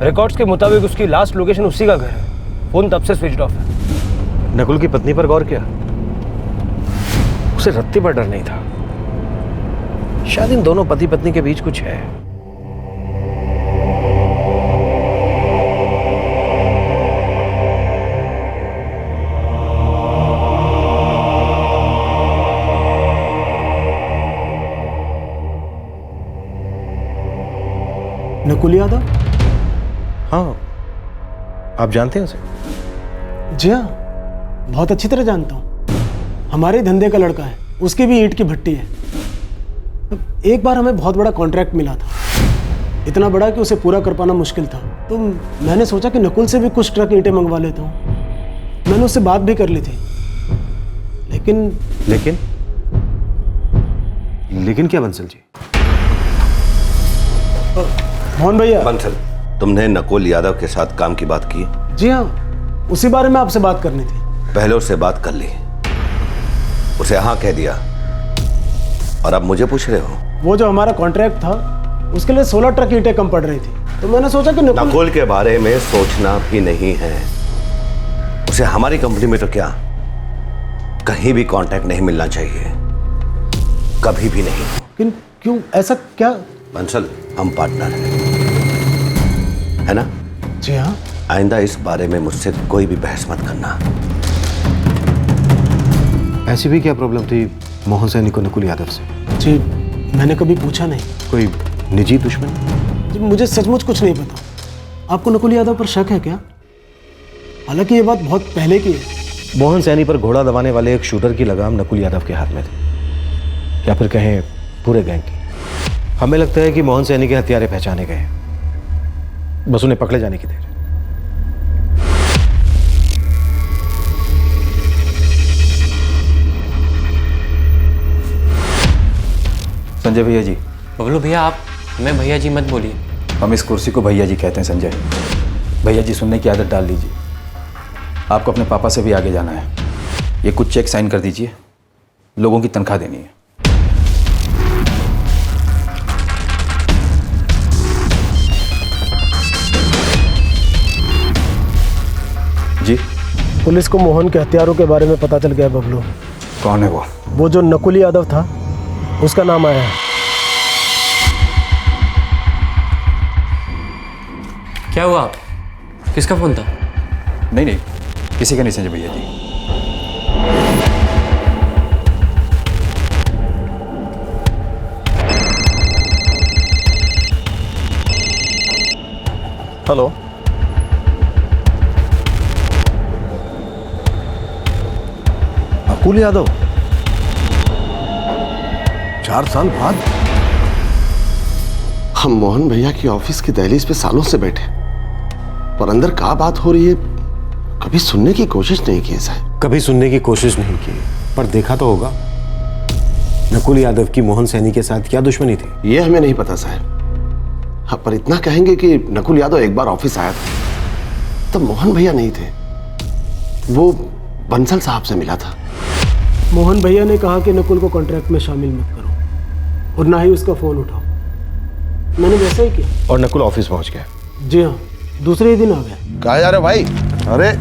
S4: रिकॉर्ड्स के मुताबिक उसकी लास्ट लोकेशन उसी का घर है, फ़ोन तब से स्विच ऑफ है।
S13: नकुल की पत्नी पर गौर किया? उसे रत्ती पर डर नहीं था, शायद इन दोनों पति पत्नी के बीच कुछ है।
S14: नकुल यादव?
S13: हाँ, आप जानते हैं उसे?
S14: जी हाँ, बहुत अच्छी तरह जानता हूँ। हमारे धंधे का लड़का है, उसकी भी ईंट की भट्टी है। एक बार हमें बहुत बड़ा कॉन्ट्रैक्ट मिला था, इतना बड़ा कि उसे पूरा कर पाना मुश्किल था। तो मैंने सोचा कि नकुल से भी कुछ ट्रक ईंटें मंगवा लेता हूँ। मैंने उससे बात भी कर ली थी,
S13: लेकिन क्या बंसल जी?
S14: मोहन भैया।
S3: बंसल, तुमने नकुल यादव के साथ काम की बात की?
S14: जी हाँ, उसी बारे में आपसे बात करनी थी।
S3: पहले उससे बात कर ली, उसे हाँ कह दिया, और अब मुझे पूछ रहे हो?
S14: वो जो हमारा कॉन्ट्रैक्ट था, उसके लिए 16 ट्रक ईंटें कम पड़ रही थी, तो मैंने सोचा कि
S3: नकुल के बारे में सोचना भी नहीं है। उसे हमारी कंपनी में तो क्या, कहीं भी कांटेक्ट नहीं मिलना चाहिए, कभी भी नहीं।
S14: लेकिन क्यों, ऐसा क्या?
S3: बंसल, हम पार्टनर हैं, है ना?
S14: जी हाँ।
S3: आइंदा इस बारे में मुझसे कोई भी बहस मत करना।
S10: ऐसी भी क्या प्रॉब्लम थी मोहन सैनी को नकुल यादव से?
S14: जी, मैंने कभी पूछा नहीं।
S10: कोई निजी दुश्मन?
S14: जी, मुझे सचमुच कुछ नहीं पता। आपको नकुल यादव पर शक है क्या? हालांकि ये बात बहुत पहले की है।
S13: मोहन सैनी पर घोड़ा दबाने वाले एक शूटर की लगाम नकुल यादव के हाथ में थी, या फिर कहें पूरे गैंग की। हमें लगता है कि मोहन सैनी के हत्यारे पहचाने गए हैं, बस उन्हें पकड़े जाने की देर है।
S10: संजय भैया जी।
S18: बबलू भैया, आप हमें भैया जी मत बोलिए।
S10: हम इस कुर्सी को भैया जी कहते हैं संजय। भैया जी सुनने की आदत डाल लीजिए। आपको अपने पापा से भी आगे जाना है। ये कुछ चेक साइन कर दीजिए, लोगों की तनख्वाह देनी है। जी?
S14: पुलिस को मोहन के हत्यारों के बारे में पता चल गया बबलू।
S10: कौन है वो?
S14: वो जो नकुल यादव था, उसका नाम आया है।
S18: क्या हुआ? किसका फोन था?
S10: नहीं, किसी का नहीं संजय भैया जी।
S2: हेलो, नकुल यादव 4 साल बाद?
S7: हम मोहन भैया की ऑफिस की दहलीज पे सालों से बैठे, पर अंदर क्या बात हो रही है कभी सुनने की कोशिश नहीं की साहब।
S13: कभी सुनने की कोशिश नहीं की, पर देखा तो होगा। नकुल यादव की मोहन सैनी के साथ क्या दुश्मनी थी?
S7: ये हमें नहीं पता साहब। हाँ, पर इतना कहेंगे कि नकुल यादव एक बार ऑफिस आया था, तब मोहन भैया नहीं थे, वो बंसल साहब से मिला था।
S14: मोहन भैया ने कहा कि नकुल को कॉन्ट्रैक्ट में शामिल मत करो और ना ही उसका फोन उठाओ। मैंने वैसा ही किया
S13: और नकुल ऑफिस पहुंच गया।
S14: जी हाँ, दूसरे ही दिन आ गया।
S7: कहाँ जा रहे भाई? अरे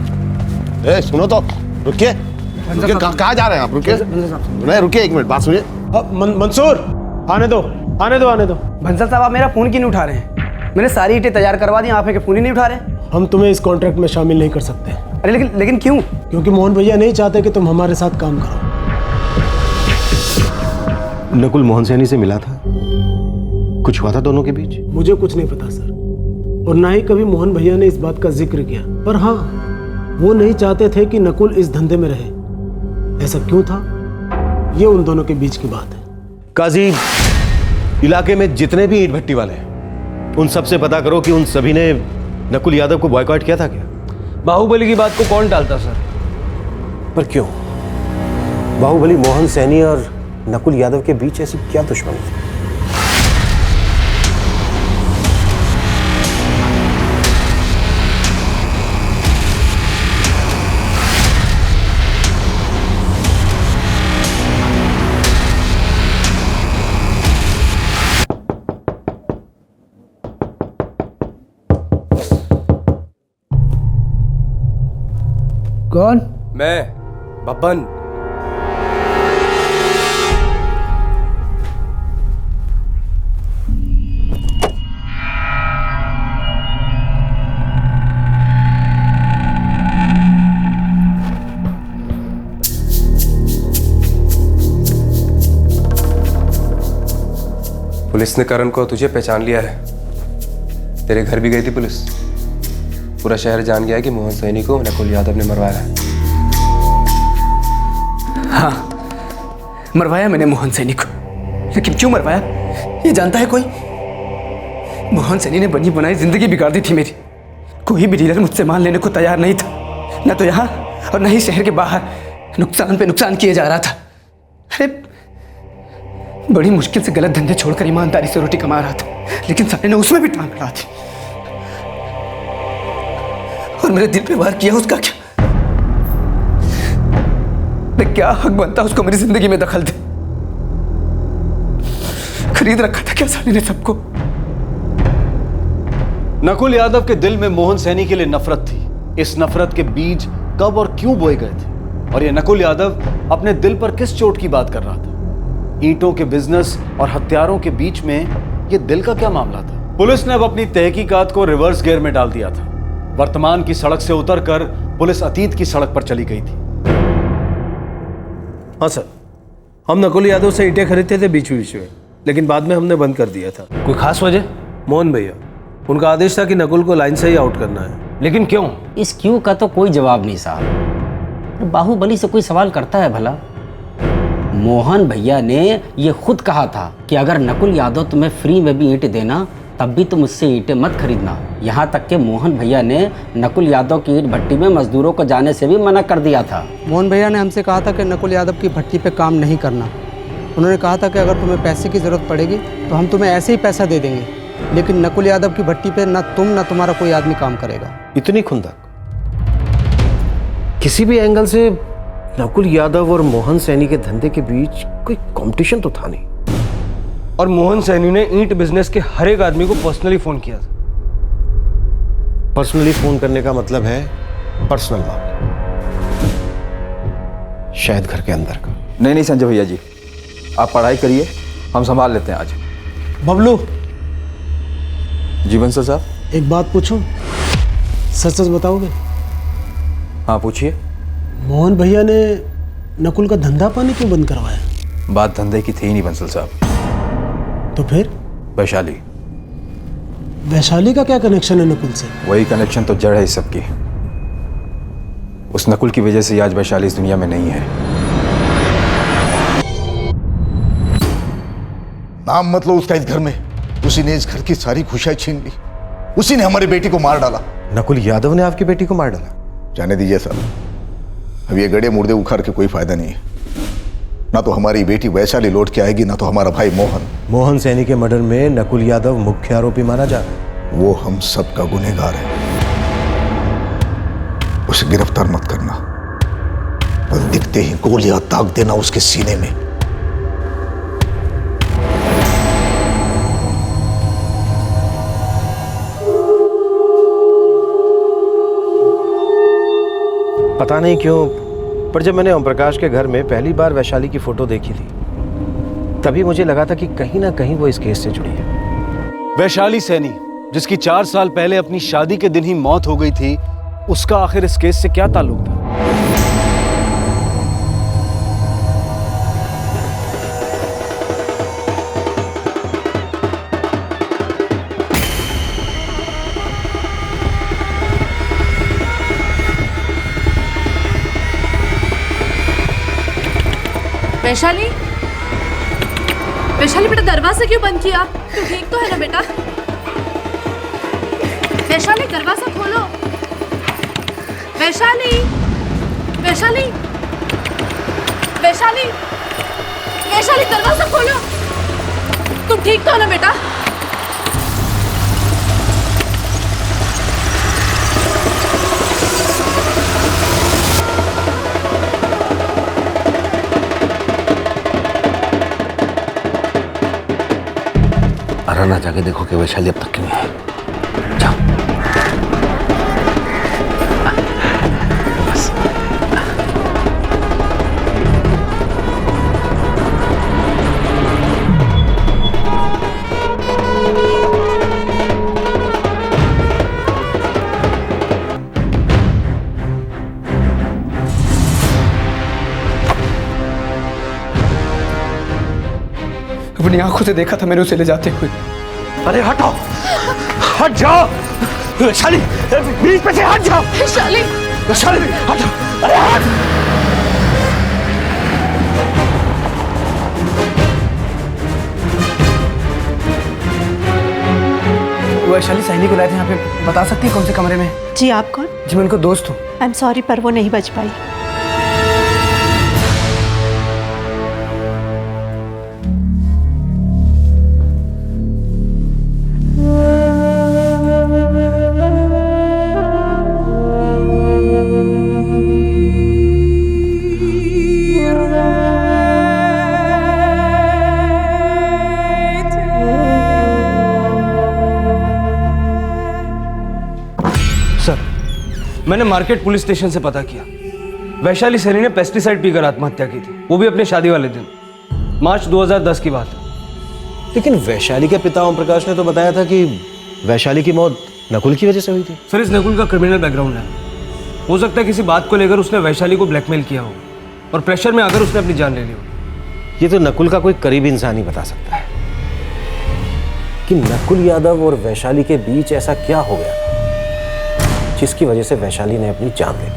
S7: सुनो तो, रुकिए। कहाँ जा रहे हैं आप? रुकिए, नहीं रुकिए, एक मिनट बात सुनिए।
S14: मंसूर, आने दो।
S19: बंसल साहब, आप मेरा फोन क्यों नहीं उठा रहे हैं? मैंने सारी ईंटें तैयार करवा दी, आप है कि फोन ही नहीं उठा रहे?
S14: हम तुम्हें इस कॉन्ट्रैक्ट में शामिल नहीं कर सकते।
S19: अरे लेकिन क्यों?
S14: क्योंकि मोहन भैया नहीं चाहते कि तुम हमारे साथ काम करो।
S13: नकुल मोहन सैनी से मिला था? कुछ हुआ था दोनों के बीच?
S14: मुझे कुछ नहीं पता सर, और ना ही कभी मोहन भैया ने इस बात का जिक्र किया। पर हाँ, वो नहीं चाहते थे कि नकुल इस धंधे में रहे। ऐसा क्यों था, ये उन दोनों के बीच की बात है।
S3: काजी, इलाके में जितने भी ईंट भट्टी वाले हैं उन सबसे पता करो कि उन सभी ने नकुल यादव को बॉयकॉट किया था क्या?
S4: बाहुबली की बात को कौन टालता सर?
S20: पर क्यों? बाहुबली मोहन सैनी और नकुल यादव के बीच ऐसी क्या दुश्मनी थी?
S19: कौन?
S4: मैं बब्बन। पुलिस ने करण को तुझे पहचान लिया है। तेरे घर भी गई थी पुलिस। पूरा शहर जान गया है कि मोहन सैनी को नकुल यादव ने मरवाया है।
S19: हाँ, मरवाया मैंने मोहन सैनी को, लेकिन क्यों मरवाया ये जानता है कोई? मोहन सैनी ने बनी बनाई जिंदगी बिगाड़ दी थी मेरी। कोई भी डीलर मुझसे माल लेने को तैयार नहीं था, न तो यहाँ और न ही शहर के बाहर। नुकसान पे नुकसान किए जा रहा था। अरे बड़ी मुश्किल से गलत धंधे छोड़कर ईमानदारी से रोटी कमा रहा था, लेकिन साले ने उसमें भी टांग अड़ा दी और मेरे दिल पे वार किया। उसका क्या? मैं क्या हक बनता उसको मेरी जिंदगी में दखल दे? खरीद रखा था क्या साले ने सबको?
S8: नकुल यादव के दिल में मोहन सैनी के लिए नफरत थी। इस नफरत के बीज कब और क्यों बोए गए थे, और यह नकुल यादव अपने दिल पर किस चोट की बात कर रहा था? ईंटों के बिजनेस और हथियारों के बीच में यह दिल का क्या मामला था? पुलिस ने अब अपनी तहकीकात को रिवर्स गियर में डाल दिया था। वर्तमान की सड़क से उतरकर पुलिस अतीत की सड़क पर चली गई थी।
S4: हाँ सर, हम नकुल यादव से ईंटें खरीदते थे बीच में, लेकिन बाद में हमने बंद कर दिया था। कोई खास वजह?
S21: मोहन भैया, उनका आदेश था कि नकुल को लाइन से ही आउट करना है।
S4: लेकिन क्यों?
S22: इस क्यों का तो कोई जवाब नहीं साहब। बाहुबली से कोई सवाल करता है भला? मोहन भैया ने ये खुद कहा था कि अगर नकुल यादव तुम्हें फ्री में भी ईंट देना तब भी तुम मुझसे ईंटें मत खरीदना। यहाँ तक कि मोहन भैया ने नकुल यादव की ईंट भट्टी में मजदूरों को जाने से भी मना कर दिया था।
S19: मोहन भैया ने हमसे कहा था कि नकुल यादव की भट्टी पे काम नहीं करना। उन्होंने कहा था कि अगर तुम्हें पैसे की ज़रूरत पड़ेगी तो हम तुम्हें ऐसे ही पैसा दे देंगे, लेकिन नकुल यादव की भट्टी पे ना तुम ना तुम्हारा कोई आदमी काम करेगा।
S20: इतनी खुंदक? किसी भी एंगल से नकुल यादव और मोहन सैनी के धंधे के बीच कोई कंपटीशन तो था नहीं।
S4: और मोहन सैनी ने ईंट बिजनेस के हर एक आदमी को पर्सनली फोन किया था।
S20: पर्सनली फोन करने का मतलब है पर्सनल मामला, शायद घर के अंदर का।
S23: नहीं संजय भैया जी, आप पढ़ाई करिए, हम संभाल लेते हैं आज।
S14: बबलू।
S23: जी बंसल साहब।
S14: एक बात पूछूं, सच सच बताओगे?
S23: हाँ पूछिए।
S14: मोहन भैया ने नकुल का धंधा पानी क्यों बंद करवाया?
S23: बात धंधे की थी ही नहीं बंसल साहब।
S14: तो फिर?
S23: वैशाली।
S14: वैशाली का क्या कनेक्शन है नकुल से?
S23: वही कनेक्शन तो जड़ है इस सब की। उस नकुल की वजह से आज वैशाली इस दुनिया में नहीं है।
S2: नाम मत लो उसका इस घर में। उसी ने इस घर की सारी खुशियां छीन ली। उसी ने हमारी बेटी को मार डाला।
S20: नकुल यादव ने आपकी बेटी को मार डाला?
S2: जाने दीजिए सर, अब ये गड़े मुर्दे उखाड़ के कोई फायदा नहीं है। ना तो हमारी बेटी वैशाली लौट के आएगी, ना तो हमारा भाई मोहन।
S20: मोहन सैनी के मर्डर में नकुल यादव मुख्य आरोपी माना जा रहा है।
S2: वो हम सब का गुनहगार है। उसे गिरफ्तार मत करना, बस दिखते ही गोलियां दाग देना उसके सीने में।
S20: पता नहीं क्यों, पर जब मैंने ओम प्रकाश के घर में पहली बार वैशाली की फोटो देखी थी, तभी मुझे लगा था कि कहीं ना कहीं वो इस केस से जुड़ी है।
S8: वैशाली सैनी, जिसकी 4 साल पहले अपनी शादी के दिन ही मौत हो गई थी, उसका आखिर इस केस से क्या ताल्लुक था?
S5: वैशाली, वैशाली बेटा दरवाजा क्यों बंद किया? तू ठीक तो है ना बेटा? वैशाली दरवाजा खोलो। वैशाली, वैशाली, वैशाली, वैशाली दरवाजा खोलो। तुम ठीक तो हो ना बेटा?
S3: आराना जाके देखो कि वैशाली अब तक क्यों नहीं है। जाओ। बस।
S19: अपनी आंखों से देखा था मैंने उसे ले जाते हुए।
S3: अरे हटो, हट जाओ वैशाली, बीच पे से हट जाओ।
S5: वैशाली,
S3: वैशाली हटो, अरे हट।
S19: वैशाली सैनी को लाए थे यहाँ पे, बता सकती है कौन से कमरे में?
S6: जी आप कौन?
S19: जी मैं उनको दोस्त हूँ।
S6: आई एम सॉरी पर वो नहीं बच पाई।
S4: मैंने मार्केट पुलिस स्टेशन से पता किया, वैशाली सैनी ने पेस्टिसाइड पीकर आत्महत्या की थी, वो भी अपने शादी वाले दिन। मार्च 2010 की बात है।
S20: लेकिन वैशाली के पिता ओम प्रकाश ने तो बताया था कि वैशाली की मौत नकुल की वजह से हुई थी।
S4: सर इस नकुल का क्रिमिनल बैकग्राउंड है, हो सकता है किसी बात को लेकर उसने वैशाली को ब्लैकमेल किया हो और प्रेशर में आकर उसने अपनी जान ले ली हो।
S20: ये तो नकुल का कोई करीबी इंसान ही बता सकता है कि नकुल यादव और वैशाली के बीच ऐसा क्या हो गया जिसकी वजह से वैशाली ने अपनी जान ले ली।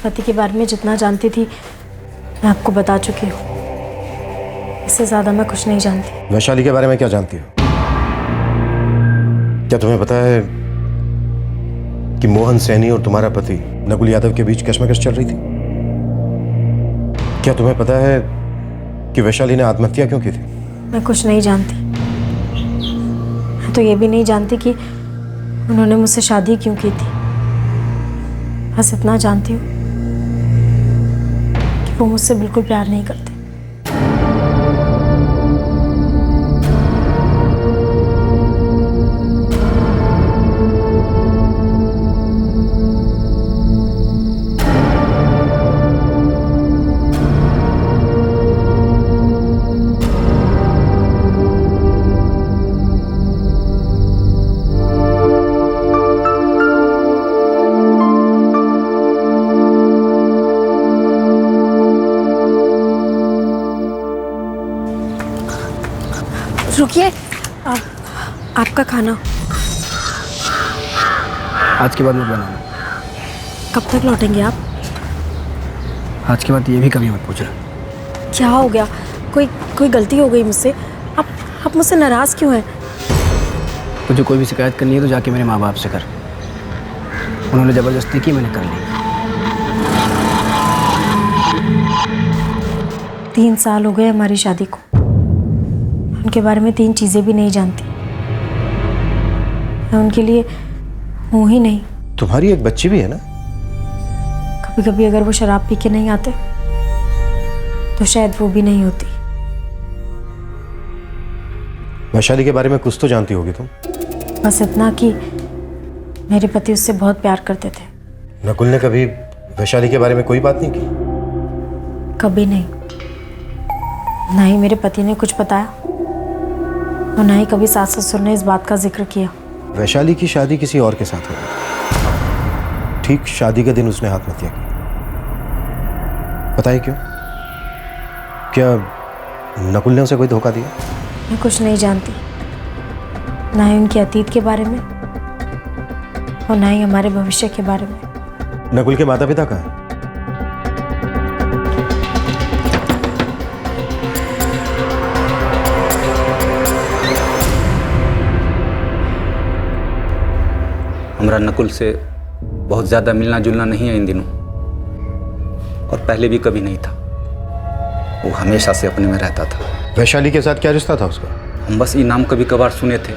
S12: पति के बारे में जितना जानती थी मैं आपको बता चुकी हूँ, इससे ज्यादा मैं कुछ नहीं जानती।
S20: वैशाली के बारे में क्या जानती हो? क्या तुम्हें पता है कि मोहन सैनी और तुम्हारा पति नकुल यादव के बीच कशमकश चल रही थी? क्या तुम्हें पता है कि वैशाली ने आत्महत्या क्यों की थी?
S12: मैं कुछ नहीं जानती। मैं तो ये भी नहीं जानती कि उन्होंने मुझसे शादी क्यों की थी। बस इतना जानती हूँ कि वो मुझसे बिल्कुल प्यार नहीं करते। रुकिए, आपका खाना
S19: आज के बाद मत बनाना।
S12: कब तक लौटेंगे आप?
S19: आज के बाद ये भी कभी मत पूछना।
S12: क्या हो गया? कोई गलती हो गई मुझसे? आप मुझसे नाराज क्यों हैं?
S19: तुझे कोई भी शिकायत करनी है तो जाके मेरे माँ बाप से कर। उन्होंने ज़बरदस्ती की, मैंने कर ली।
S12: 3 साल हो गए हमारी शादी को, उनके बारे में 3 चीजें भी नहीं जानती। मैं उनके लिए हूँ ही नहीं।
S20: तुम्हारी एक बच्ची भी है ना?
S12: कभी कभी अगर वो शराब पी के नहीं आते तो शायद वो भी नहीं होती।
S20: वैशाली के बारे में कुछ तो जानती होगी तुम।
S12: बस इतना कि मेरे पति उससे बहुत प्यार करते थे।
S20: नकुल ने कभी वैशाली के बारे में कोई बात नहीं की?
S12: कभी नहीं। ना ही मेरे पति ने कुछ बताया और ना ही कभी सास ससुर ने इस बात का जिक्र किया।
S20: वैशाली की शादी किसी और के साथ हो गई। ठीक शादी के दिन उसने आत्महत्या की। बताइए क्यों? क्या नकुल ने उसे कोई धोखा दिया?
S12: मैं कुछ नहीं जानती। ना ही उनके अतीत के बारे में और ना ही हमारे भविष्य के बारे में।
S20: नकुल के माता पिता कहाँ हैं?
S22: हमारा नकुल से बहुत ज़्यादा मिलना जुलना नहीं है इन दिनों, और पहले भी कभी नहीं था। वो हमेशा से अपने में रहता था।
S20: वैशाली के साथ क्या रिश्ता था उसका?
S22: हम बस इनाम कभी कभार सुने थे,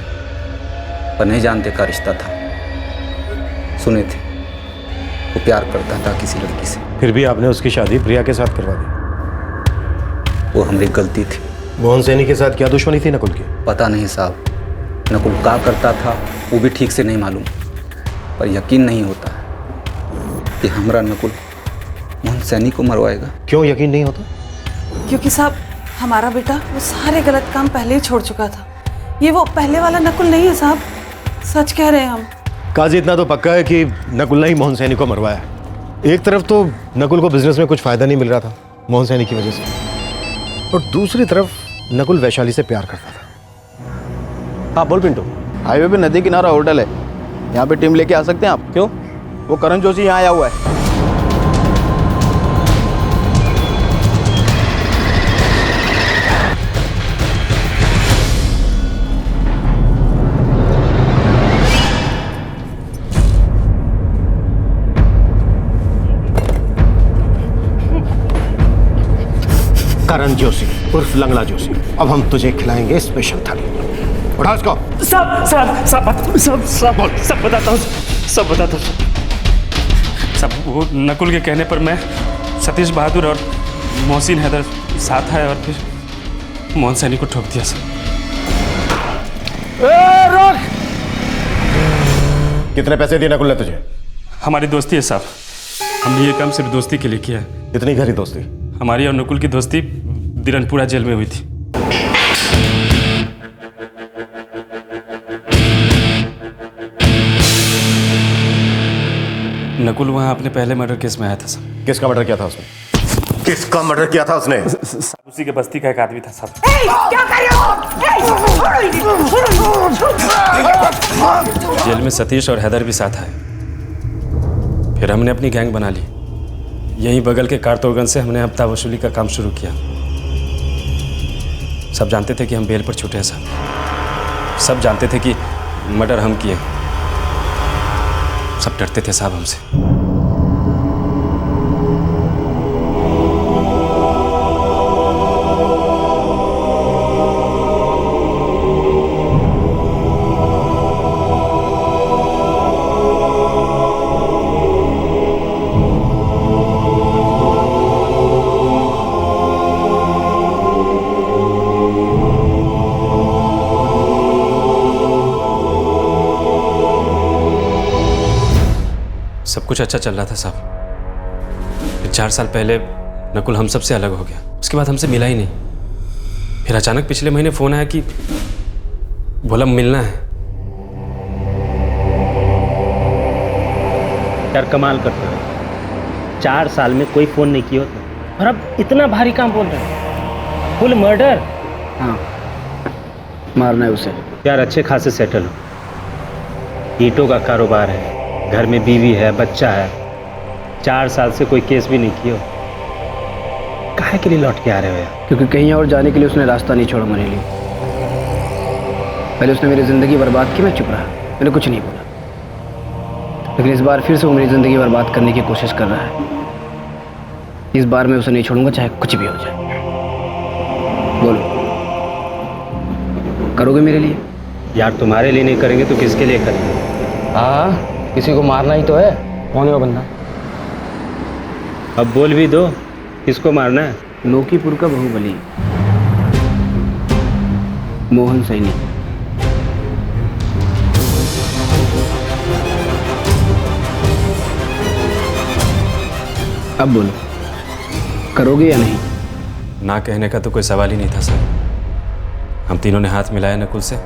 S22: पर नहीं जानते का रिश्ता था। सुने थे वो प्यार करता था किसी लड़की से।
S20: फिर भी आपने उसकी शादी प्रिया के साथ करवा दी।
S22: वो हमारी गलती थी।
S20: मोहन सैनी के साथ क्या दुश्मनी थी नकुल की?
S22: पता नहीं साहब, नकुल क्या करता था वो भी ठीक से नहीं मालूम, पर यकीन नहीं होता कि हमारा नकुल मोहन सैनी को मरवाएगा।
S20: क्यों यकीन नहीं होता?
S9: क्योंकि साहब हमारा बेटा वो सारे गलत काम पहले ही छोड़ चुका था। ये वो पहले वाला नकुल नहीं है साहब, सच कह रहे हैं हम।
S20: काजी इतना तो पक्का है कि नकुल ने ही मोहन सैनी को मरवाया। एक तरफ तो नकुल को बिजनेस में कुछ फायदा नहीं मिल रहा था मोहन सैनी की वजह से, और दूसरी तरफ नकुल वैशाली से प्यार करता था।
S21: हाँ बोल पिंटू।
S15: हाईवे पे नदी किनारा होटल है, यहाँ पे टीम लेके आ सकते हैं आप?
S21: क्यों?
S15: वो करण जोशी यहाँ आया हुआ है।
S20: करण जोशी उर्फ लंगड़ा जोशी, अब हम तुझे खिलाएंगे स्पेशल थाली। उठा इसको।
S16: सब बताता हूँ, सब बताता हूँ। सब वो नकुल के कहने पर मैं सतीश बहादुर और मोहसिन हैदर साथ आए और फिर मोहन सैनी को ठोक दिया सर।
S20: कितने पैसे दिए नकुल ने तुझे?
S16: हमारी दोस्ती है साहब, हमने ये काम सिर्फ दोस्ती के लिए किया है।
S20: इतनी गहरी दोस्ती?
S16: हमारी और नकुल की दोस्ती दिरनपुरा जेल में हुई थी। नकुल वहाँ अपने पहले मर्डर केस में आया था सर।
S20: किसका मर्डर किया था उसने? किसका मर्डर किया था उसने?
S16: उसी के बस्ती का एक आदमी था साहब।
S9: क्या कर रहे हो?
S16: जेल में सतीश और हैदर भी साथ आए। फिर हमने अपनी गैंग बना ली। यहीं बगल के कारतोरगंज से हमने हफ्ता वसूली का काम शुरू किया। सब जानते थे कि हम बेल पर छूटे हैं साहब। सब जानते थे कि मर्डर हम किए। सब डरते थे साहब हमसे। सब कुछ अच्छा चल रहा था साहब। फिर 4 साल पहले नकुल हम सब से अलग हो गया। उसके बाद हमसे मिला ही नहीं। फिर अचानक पिछले महीने फोन आया कि बोला मिलना है।
S11: यार कमाल करता है, 4 साल में कोई फोन नहीं किया होता और अब इतना भारी काम बोल रहे हैं। Full murder.
S19: हाँ मारना है उसे।
S11: यार अच्छे खासे सेटल हो। ईंटों का कारोबार है, घर में बीवी है, बच्चा है। 4 साल से कोई केस भी नहीं किया। काहे के लिए लौट के आ रहे हो यार?
S19: क्योंकि कहीं और जाने के लिए उसने रास्ता नहीं छोड़ा मेरे लिए। पहले उसने मेरी ज़िंदगी बर्बाद की, मैं चुप रहा, मैंने कुछ नहीं बोला। लेकिन इस बार फिर से वो मेरी ज़िंदगी बर्बाद करने की कोशिश कर रहा है। इस बार मैं उसे नहीं छोड़ूंगा, चाहे कुछ भी हो जाए। बोलो, करोगे मेरे लिए?
S11: यार तुम्हारे लिए नहीं करेंगे तो किसके लिए करेंगे?
S19: हाँ किसी को मारना ही तो है। कौन है वो बंदा?
S11: अब बोल भी दो, किसको मारना है?
S19: लोकीपुर का बाहुबली मोहन सैनी। अब बोलो, करोगे या नहीं?
S16: ना कहने का तो कोई सवाल ही नहीं था सर। हम तीनों ने हाथ मिलाया नकुल से।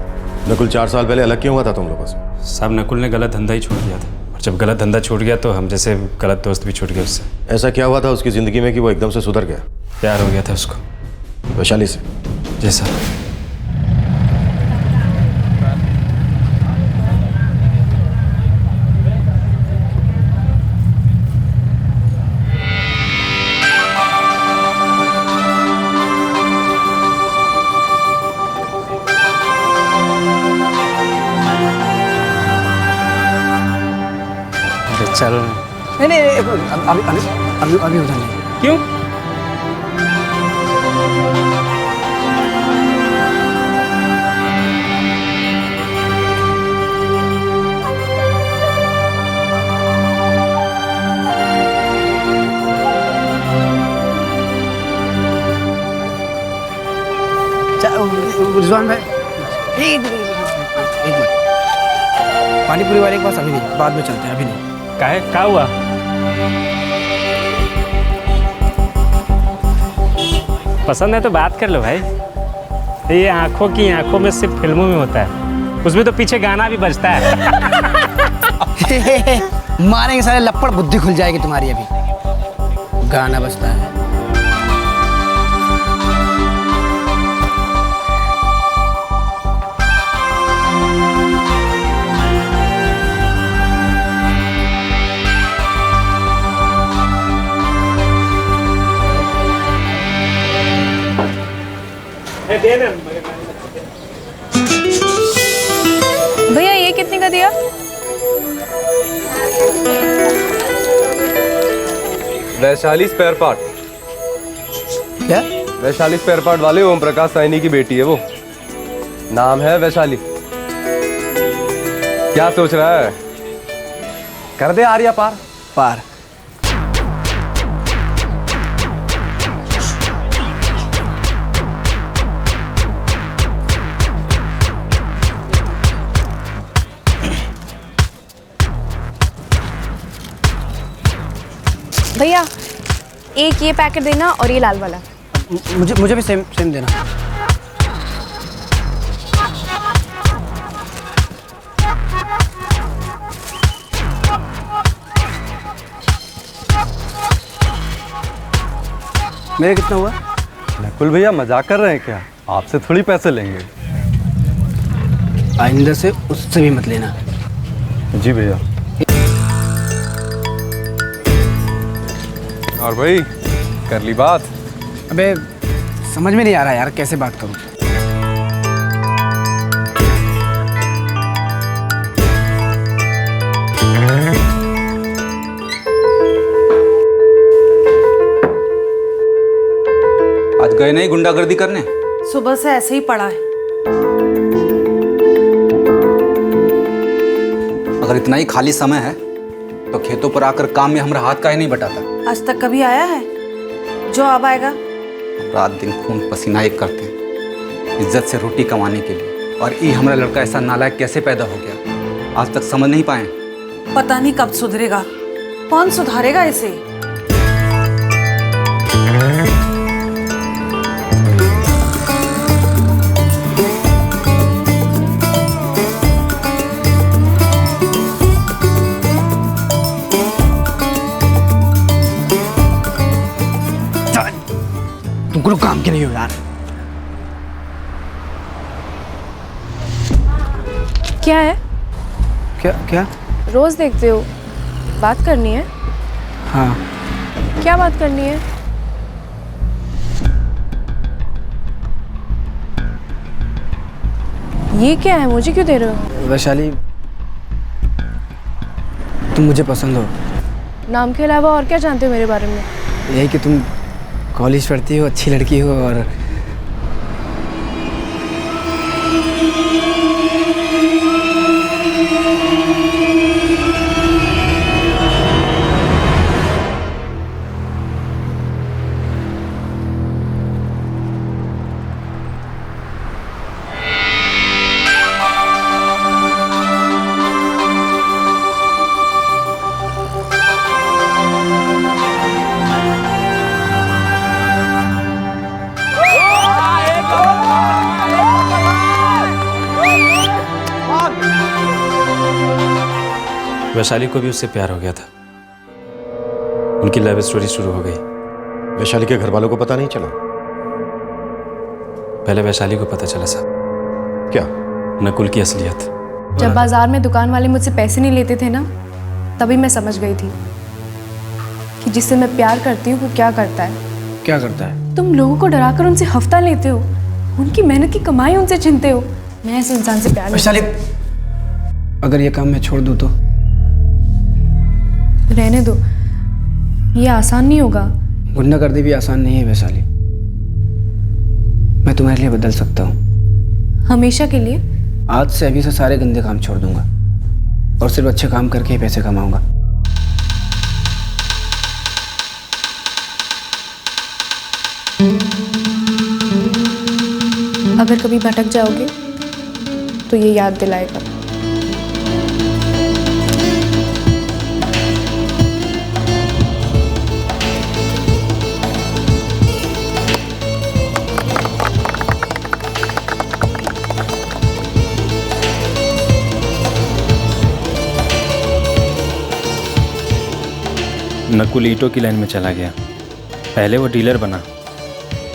S20: नकुल 4 साल पहले अलग क्यों हुआ था तुम लोगों से?
S16: साहब नकुल ने गलत धंधा ही छोड़ दिया था, और जब गलत धंधा छूट गया तो हम जैसे गलत दोस्त भी छूट गए उससे।
S20: ऐसा क्या हुआ था उसकी जिंदगी में कि वो एकदम से सुधर गया?
S16: प्यार हो गया था उसको
S20: वैशाली से।
S16: जी सर।
S19: चलो नहीं नहीं अभी अभी अभी अभी उधर नहीं।
S11: क्यों?
S19: रिजवान भाई एक मिनट, पानी पूरी वाले के पास अभी नहीं, बाद में चलते हैं, अभी नहीं।
S11: काहे क्या हुआ? पसंद है तो बात कर लो भाई। ये आंखों की आंखों में सिर्फ फिल्मों में होता है, उसमें तो पीछे गाना भी बजता है।
S19: मारेंगे सारे लपड़, बुद्धि खुल जाएगी तुम्हारी। अभी गाना बजता है।
S1: भैया ये कितने का दिया?
S17: Vaishali spare part.
S19: क्या?
S17: वैशाली स्पेयर पार्ट वाले ओम प्रकाश सैनी की बेटी है वो, नाम है वैशाली। क्या सोच रहा है? कर दे आर्या पार।
S19: पार
S1: भैया एक ये पैकेट देना और ये लाल वाला।
S19: मुझे भी सेम देना। मेरे कितना हुआ?
S17: नकुल भैया मजाक कर रहे हैं क्या? आपसे थोड़ी पैसे लेंगे।
S19: आइंदा से उससे भी मत लेना।
S17: जी भैया। और भाई कर ली बात?
S19: अबे समझ में नहीं आ रहा यार, कैसे बात करूं?
S23: आज गए नहीं गुंडागर्दी करने?
S9: सुबह से ऐसे ही पड़ा है।
S23: अगर इतना ही खाली समय है तो खेतों पर आकर काम में हमारा हाथ काहे नहीं बटाता?
S9: आज तक कभी आया है? जो अब आएगा।
S23: रात दिन खून पसीना एक करते हैं इज्जत से रोटी कमाने के लिए, और ये हमारा लड़का ऐसा नालायक कैसे पैदा हो गया, आज तक समझ नहीं पाए।
S9: पता नहीं कब सुधरेगा, कौन सुधारेगा इसे?
S19: तुमको काम के नहीं हो यार।
S1: क्या है?
S19: क्या?
S1: रोज देखते हो, बात करनी है?
S19: हाँ।
S1: क्या बात करनी है? ये क्या है, मुझे क्यों दे रहे हो?
S19: वैशाली तुम मुझे पसंद हो।
S1: नाम के अलावा और क्या जानते हो मेरे बारे में?
S19: यही कि तुम कॉलेज पढ़ती हो, अच्छी लड़की हो, और
S16: वैशाली को भी उससे प्यार हो गया था। उनकी लव स्टोरी शुरू हो गई।
S20: वैशाली के घर वालों को पता नहीं चला?
S16: पहले वैशाली को पता चला साहब।
S20: क्या?
S16: नकुल की असलियत।
S1: जब बाजार में दुकान वाले मुझसे पैसे नहीं लेते थे ना, तभी मैं समझ गई थी कि जिससे मैं प्यार करती हूँ वो क्या करता है।
S19: क्या करता है?
S1: तुम लोगों को डराकर उनसे हफ्ता लेते हो, उनकी मेहनत की कमाई उनसे छीनते हो। मैं ऐसे इंसान से प्यार नहीं।
S19: वैशाली अगर ये काम मैं छोड़ दूँ तो
S1: रहने दो, ये आसान नहीं होगा।
S19: गुंडागर्दी भी आसान नहीं है वैशाली। मैं तुम्हारे लिए बदल सकता हूँ।
S1: हमेशा के लिए?
S19: आज से अभी से सारे गंदे काम छोड़ दूंगा और सिर्फ अच्छे काम करके ही पैसे कमाऊंगा।
S1: अगर कभी भटक जाओगे तो ये याद दिलाएगा।
S16: नकुल ईंटों की लाइन में चला गया। पहले वो डीलर बना,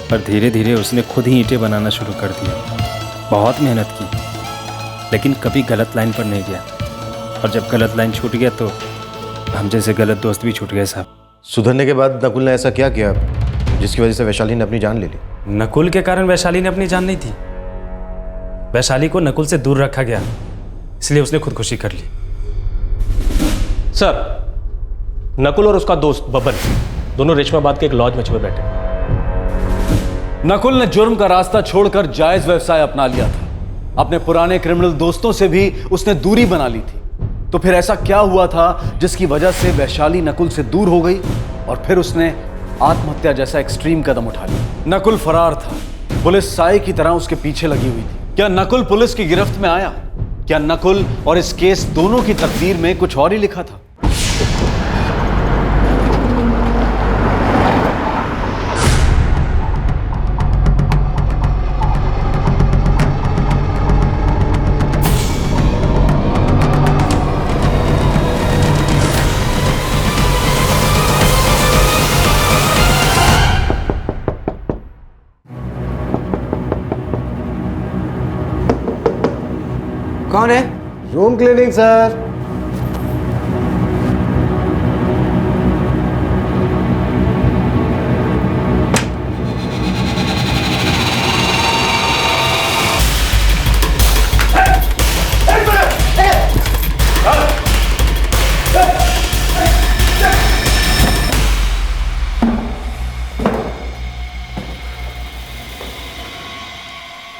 S16: पर धीरे धीरे उसने खुद ही ईंटें बनाना शुरू कर दिया। बहुत मेहनत की, लेकिन कभी गलत लाइन पर नहीं गया। और जब गलत लाइन छूट गया तो हम जैसे गलत दोस्त भी छूट गए साहब।
S20: सुधरने के बाद नकुल ने ऐसा क्या किया जिसकी वजह से वैशाली ने अपनी जान ले ली?
S16: नकुल के कारण वैशाली ने अपनी जान नहीं थी। वैशाली को नकुल से दूर रखा गया, इसलिए उसने खुदकुशी कर ली।
S13: सर, नकुल और उसका दोस्त बबन दोनों रेशमाबाद के एक लॉज में छुपे बैठे।
S8: नकुल ने जुर्म का रास्ता छोड़कर जायज व्यवसाय अपना लिया था। अपने पुराने क्रिमिनल दोस्तों से भी उसने दूरी बना ली थी। तो फिर ऐसा क्या हुआ था जिसकी वजह से वैशाली नकुल से दूर हो गई और फिर उसने आत्महत्या जैसा एक्सट्रीम कदम उठा लिया? नकुल फरार था, पुलिस साए की तरह उसके पीछे लगी हुई थी। क्या नकुल पुलिस की गिरफ्त में आया? क्या नकुल और इस केस दोनों की तकदीर में कुछ और ही लिखा था?
S19: कौन है?
S20: Room cleaning sir.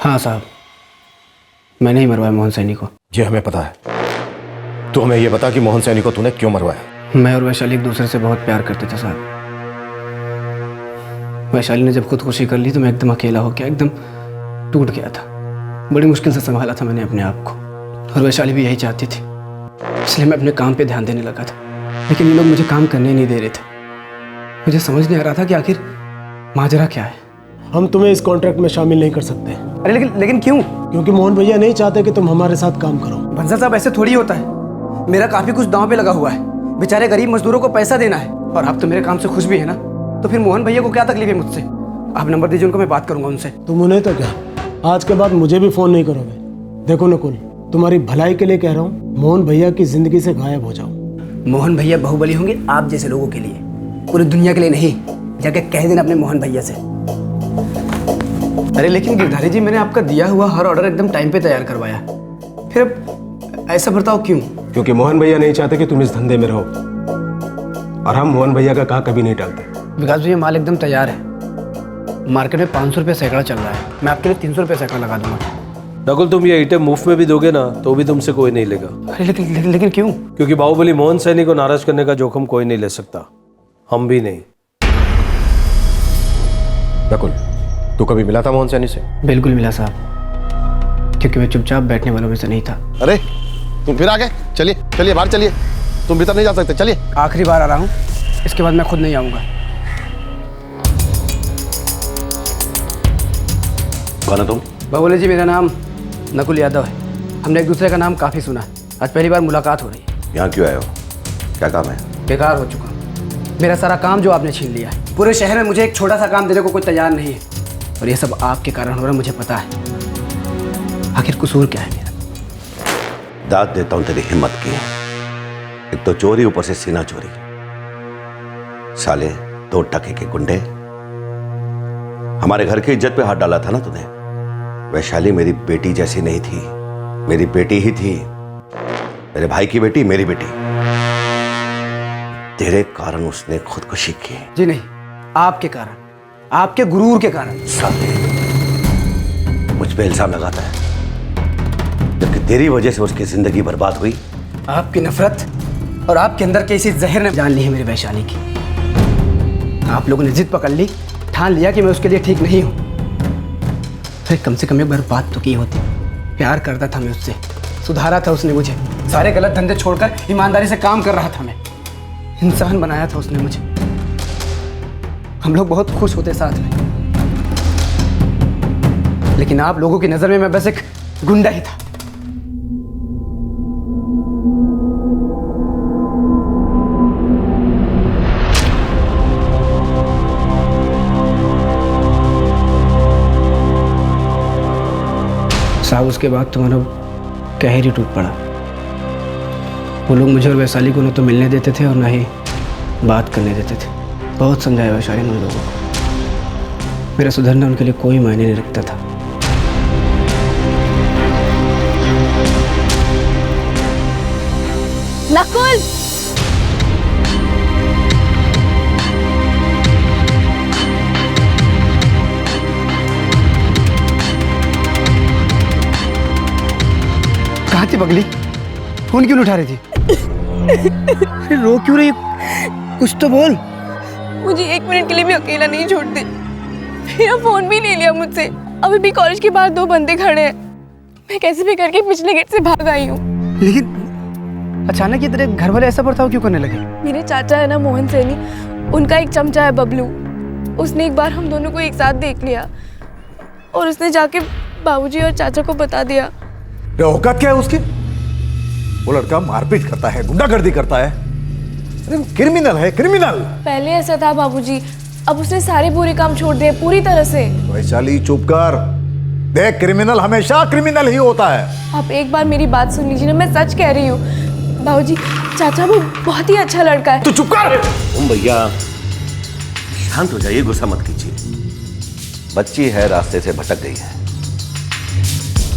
S19: हाँ साहब, मैंने ही मरवाया मोहन सैनी को।
S20: ये हमें पता है। तो हमें ये बता कि मोहन सैनी को तूने क्यों मरवाया?
S19: मैं और वैशाली एक दूसरे से बहुत प्यार करते थे साहब। वैशाली ने जब खुदकुशी कर ली तो मैं एकदम अकेला हो गया, एकदम टूट गया था। बड़ी मुश्किल से संभाला था मैंने अपने आप को, और वैशाली भी यही चाहती थी, इसलिए मैं अपने काम पे ध्यान देने लगा था। लेकिन ये लोग मुझे काम करने नहीं दे रहे थे। मुझे समझ नहीं आ रहा था कि आखिर माजरा क्या है।
S14: हम तुम्हें इस कॉन्ट्रैक्ट में शामिल नहीं कर सकते।
S19: अरे लेकिन क्यों?
S14: क्योंकि मोहन भैया नहीं चाहते कि तुम हमारे साथ काम करो।
S19: बंसल साहब, ऐसे थोड़ी होता है। मेरा काफी कुछ दांव पे लगा हुआ है। बेचारे गरीब मजदूरों को पैसा देना है, और आप तो मेरे काम से खुश भी है ना, तो फिर मोहन भैया को क्या तकलीफ है मुझसे? आप नंबर दीजिए उनको, मैं बात करूंगा उनसे।
S14: तुम उन्हें तो क्या, आज के बाद मुझे भी फोन नहीं करोगे। देखो नकुल, तुम्हारी भलाई के लिए कह रहा हूँ, मोहन भैया की जिंदगी से गायब हो जाओ।
S19: मोहन भैया बाहुबली होंगे आप जैसे लोगों के लिए, पूरी दुनिया के लिए नहीं। जाके कह देना अपने मोहन भैया से। अरे लेकिन गिरधारी जी, मैंने आपका दिया हुआ हर ऑर्डर एकदम टाइम पे तैयार करवाया, फिर अब ऐसा बर्ताव क्यों?
S13: क्योंकि मोहन भैया नहीं चाहते कि तुम इस धंधे में रहो, और हम मोहन भैया का कहा कभी नहीं टालते।
S19: विकास भैया, माल एकदम तैयार है। मार्केट में 500 रुपये सैकड़ा चल रहा है, मैं आपके लिए 300 रुपये सैकड़ा लगा दूंगा।
S17: नकुल, तुम ये ईंटें मुफ्त में भी दोगे ना तो भी तुमसे कोई नहीं लेगा।
S19: अरे लेकिन क्यों?
S17: क्योंकि बाहुबली मोहन सैनी को नाराज करने का जोखिम कोई नहीं ले सकता, हम भी नहीं।
S20: नकुल, तू कभी मिला था मोहन सैनी से?
S19: बिल्कुल मिला साहब, क्योंकि मैं चुपचाप बैठने वालों में से नहीं था।
S15: अरे तुम फिर आ गए? चलिए चलिए बाहर चलिए, तुम भीतर नहीं जा सकते, चलिए।
S19: आखिरी बार आ रहा हूँ, इसके बाद मैं खुद नहीं आऊँगा।
S3: कौन है तुम?
S19: बाबूले जी, मेरा नाम नकुल यादव है। हमने एक दूसरे का नाम काफ़ी सुना, आज पहली बार मुलाकात हो रही है।
S3: यहाँ क्यों आए हो? क्या काम है?
S19: बेकार हो चुका मेरा सारा काम जो आपने छीन लिया है। पूरे शहर में मुझे एक छोटा सा काम देने को कोई तैयार नहीं है, और ये सब आपके कारण हो रहा है, मुझे पता है। आखिर कसूर क्या है मेरा?
S3: दाद देता हूं तेरी हिम्मत की। एक तो चोरी, ऊपर से सीना चोरी। साले 2 टके के गुंडे, हमारे घर की इज्जत पे हाथ डाला था ना तूने। वैशाली मेरी बेटी जैसी नहीं थी, मेरी बेटी ही थी। मेरे भाई की बेटी मेरी बेटी। तेरे कारण उसने खुदकुशी की।
S19: जी नहीं, आपके कारण, आपके गुरूर के कारण।
S3: मुझ पे इल्जाम लगाता है जबकि तेरी वजह से उसकी जिंदगी बर्बाद हुई।
S19: आपकी नफरत और आपके अंदर के इसी जहर ने जान ली है मेरी वैशाली की। आप लोगों ने जिद पकड़ ली, ठान लिया कि मैं उसके लिए ठीक नहीं हूं। अरे कम से कम एक बार बात तो की होती। प्यार करता था मैं उससे, सुधारा था उसने मुझे, सारे गलत धंधे छोड़कर ईमानदारी से काम कर रहा था मैं, इंसान बनाया था उसने मुझे। हम लोग बहुत खुश होते साथ में, लेकिन आप लोगों की नजर में मैं बस एक गुंडा ही था। साहब उसके बाद तुम्हारा कहर ही टूट पड़ा। वो लोग मुझे और वैशाली को न तो मिलने देते थे और ना ही बात करने देते थे। बहुत समझाया वैशाली ने उन लोगों को। मेरा सुधरना उनके लिए कोई मायने नहीं रखता था।
S1: नकुल!
S19: कहाँ थी पगली? फोन क्यों नहीं उठा रही थी? अरे रो क्यों रही? कुछ तो बोल।
S1: मुझे 1 मिनट के लिए भी अकेला नहीं छोड़ते। मेरा फोन भी नहीं लिया मुझसे। अभी भी कॉलेज के बाहर 2 बंदे खड़े हैं। मैं कैसे भी करके पिछले गेट से भाग आई हूँ।
S19: लेकिन अचानक ये तेरे घर वाले ऐसा बर्ताव क्यों करने लगे?
S1: मेरे चाचा है ना मोहन सैनी, उनका एक चमचा है बबलू। उसने एक बार हम दोनों को एक साथ देख लिया और उसने जाके बाबूजी और चाचा को बता दिया।
S2: औकात क्या है उसकी? वो लड़का मारपीट करता है, गुंडागर्दी करता है। अरे वो क्रिमिनल है, क्रिमिनल।
S1: पहले ऐसा था बाबूजी, अब उसने सारे बुरे काम छोड़ दिए पूरी तरह से।
S2: वैशाली चुप कर। देख, क्रिमिनल हमेशा क्रिमिनल ही होता है।
S1: आप एक बार मेरी बात सुन लीजिए ना, मैं सच कह रही हूँ। बाबूजी, चाचा वो बहुत ही अच्छा लड़का है।
S2: तू चुप कर।
S3: तुम भैया शांत हो जाइए, गुस्सा मत कीजिए। बच्ची है, रास्ते से भटक गई है।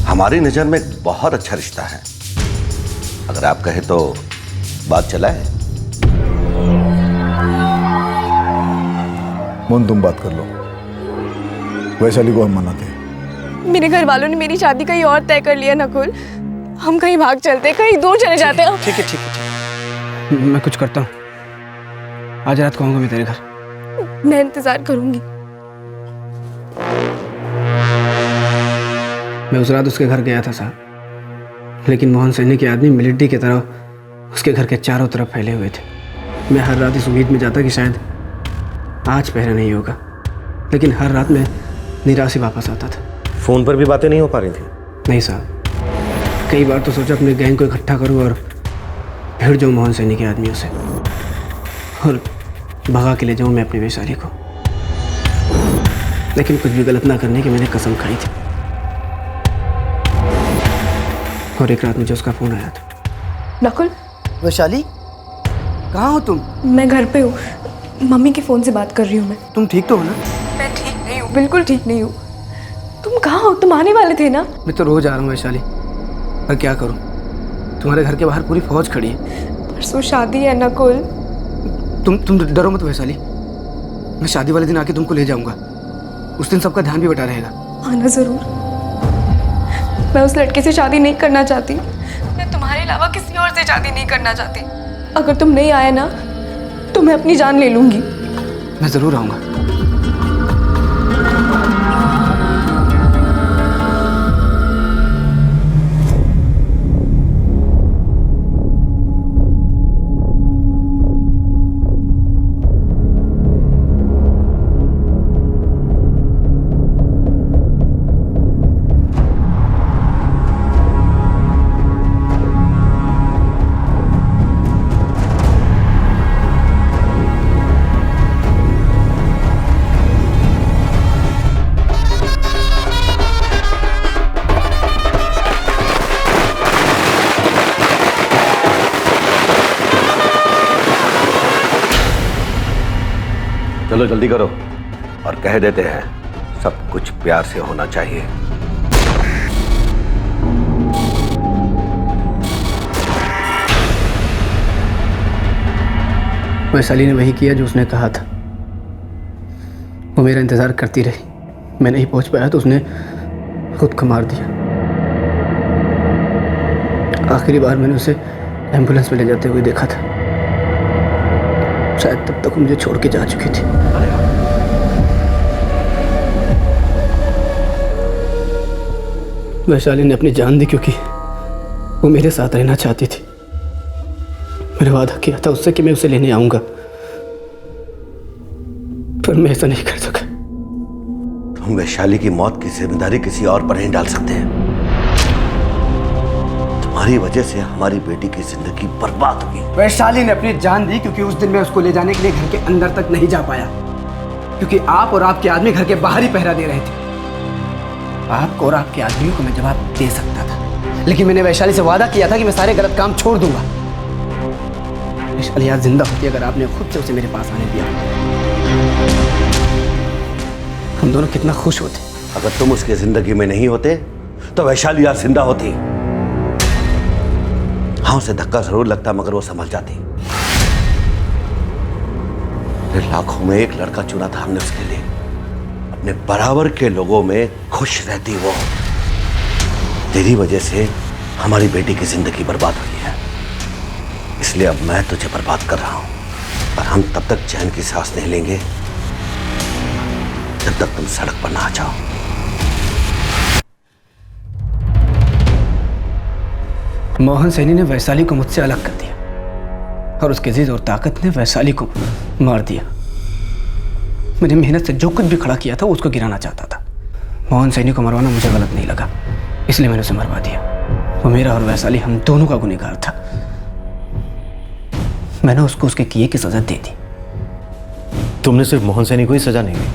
S3: हमारी नजर में बहुत अच्छा रिश्ता है। अगर आप कहे तो बात चलाए।
S2: मोहन तुम बात कर लो। वैशाली को हम मनाते हैं।
S1: मेरे घर वालों ने मेरी शादी कहीं और तय कर लिया नकुल। हम कहीं भाग चलते, कहीं दूर चले जाते हैं।
S19: ठीक है ठीक है, मैं कुछ करता हूँ। आज रात को आऊंगा मैं तेरे घर।
S1: मैं इंतजार करूंगी।
S19: मैं उस रात उसके घर गया था साहब, लेकिन मोहन सैनी के आदमी मिलिट्री की तरह उसके घर के चारों तरफ फैले हुए थे। मैं हर रात इस उम्मीद में जाता कि शायद आज पहरा नहीं होगा, लेकिन हर रात मैं निराश ही वापस आता था।
S20: फोन पर भी बातें नहीं हो पा रही थी?
S19: नहीं साहब, कई बार तो सोचा अपने गैंग को इकट्ठा करूं और भिड़ जाऊं मोहन सैनी के आदमियों से और भगा के ले जाऊं मैं अपनी वैशाली को, लेकिन कुछ भी गलत ना करने की मैंने कसम खाई थी। और एक रात मुझे उसका फोन आया था।
S1: नकुल!
S19: वैशाली, कहाँ हो तुम?
S1: मैं घर पे हूँ, मम्मी के फोन से बात कर रही हूँ मैं।
S19: तुम ठीक तो हो ना?
S1: मैं ठीक नहीं हूँ, बिल्कुल ठीक नहीं हूँ। तुम कहाँ हो? तुम आने वाले थे ना?
S19: मैं तो रोज आ रहा हूँ वैशाली, पर क्या करूँ, तुम्हारे घर के बाहर पूरी फौज खड़ी है।
S1: परसों शादी है नकुल।
S19: तुम डरो मत वैशाली, मैं शादी वाले दिन आके तुमको ले जाऊंगा। उस दिन सबका ध्यान भी बटा रहेगा।
S1: आना जरूर। मैं उस लड़के से शादी नहीं करना चाहती। मैं तुम्हारे अलावा किसी और से शादी नहीं करना चाहती। अगर तुम नहीं आए ना तो मैं अपनी जान ले लूंगी।
S19: मैं जरूर आऊंगा।
S3: चलो जल्दी करो और कह देते हैं सब कुछ प्यार से होना चाहिए।
S19: वैशाली ने वही किया जो उसने कहा था। वो मेरा इंतज़ार करती रही, मैं नहीं पहुंच पाया तो उसने खुद को मार दिया। आखिरी बार मैंने उसे एम्बुलेंस में ले जाते हुए देखा था, शायद तब तक मुझे छोड़ के जा चुकी थी। वैशाली ने अपनी जान दी क्योंकि वो मेरे साथ रहना चाहती थी। मैंने वादा किया था उससे कि मैं उसे लेने आऊंगा, पर मैं ऐसा नहीं कर सका।
S3: तुम वैशाली की मौत की जिम्मेदारी किसी और पर नहीं डाल सकते। तुम्हारी वजह से हमारी बेटी की जिंदगी बर्बाद हुई।
S19: वैशाली ने अपनी जान दी क्योंकि उस दिन मैं उसको ले जाने के लिए घर के अंदर तक नहीं जा पाया, क्योंकि आप और आपके आदमी घर के बाहर ही पहरा दे रहे थे। आपको और आपके आदमियों को मैं जवाब दे सकता था, लेकिन मैंने वैशाली से वादा किया था कि मैं सारे गलत काम छोड़ दूंगा। वैशाली आज जिंदा होती अगर आपने खुद से उसे मेरे पास आने दिया। हम दोनों कितना खुश होते।
S3: अगर तुम उसकी जिंदगी में नहीं होते तो वैशाली आज जिंदा होती। हाँ, उसे धक्का जरूर लगता मगर वो संभल जाती। लाखों में एक लड़का चुना था हमने उसके लिए। अपने बराबर के लोगों में खुश रहती वो। तेरी वजह से हमारी बेटी की जिंदगी बर्बाद हुई है, इसलिए अब मैं तुझे बर्बाद कर रहा हूं। और हम तब तक चैन की सांस नहीं लेंगे जब तक तुम सड़क पर ना आ जाओ।
S19: मोहन सैनी ने वैशाली को मुझसे अलग कर दिया और उसके जिद और ताकत ने वैशाली को मार दिया। मैंने मेहनत से जो कुछ भी खड़ा किया था उसको गिराना चाहता था। मोहन सैनी को मरवाना मुझे गलत नहीं लगा, इसलिए मैंने उसे मरवा दिया। वो मेरा और वैशाली हम दोनों का गुनहगार था। मैंने उसको उसके किए की सजा दे दी।
S20: तुमने सिर्फ मोहन सैनी को ही सजा नहीं दी,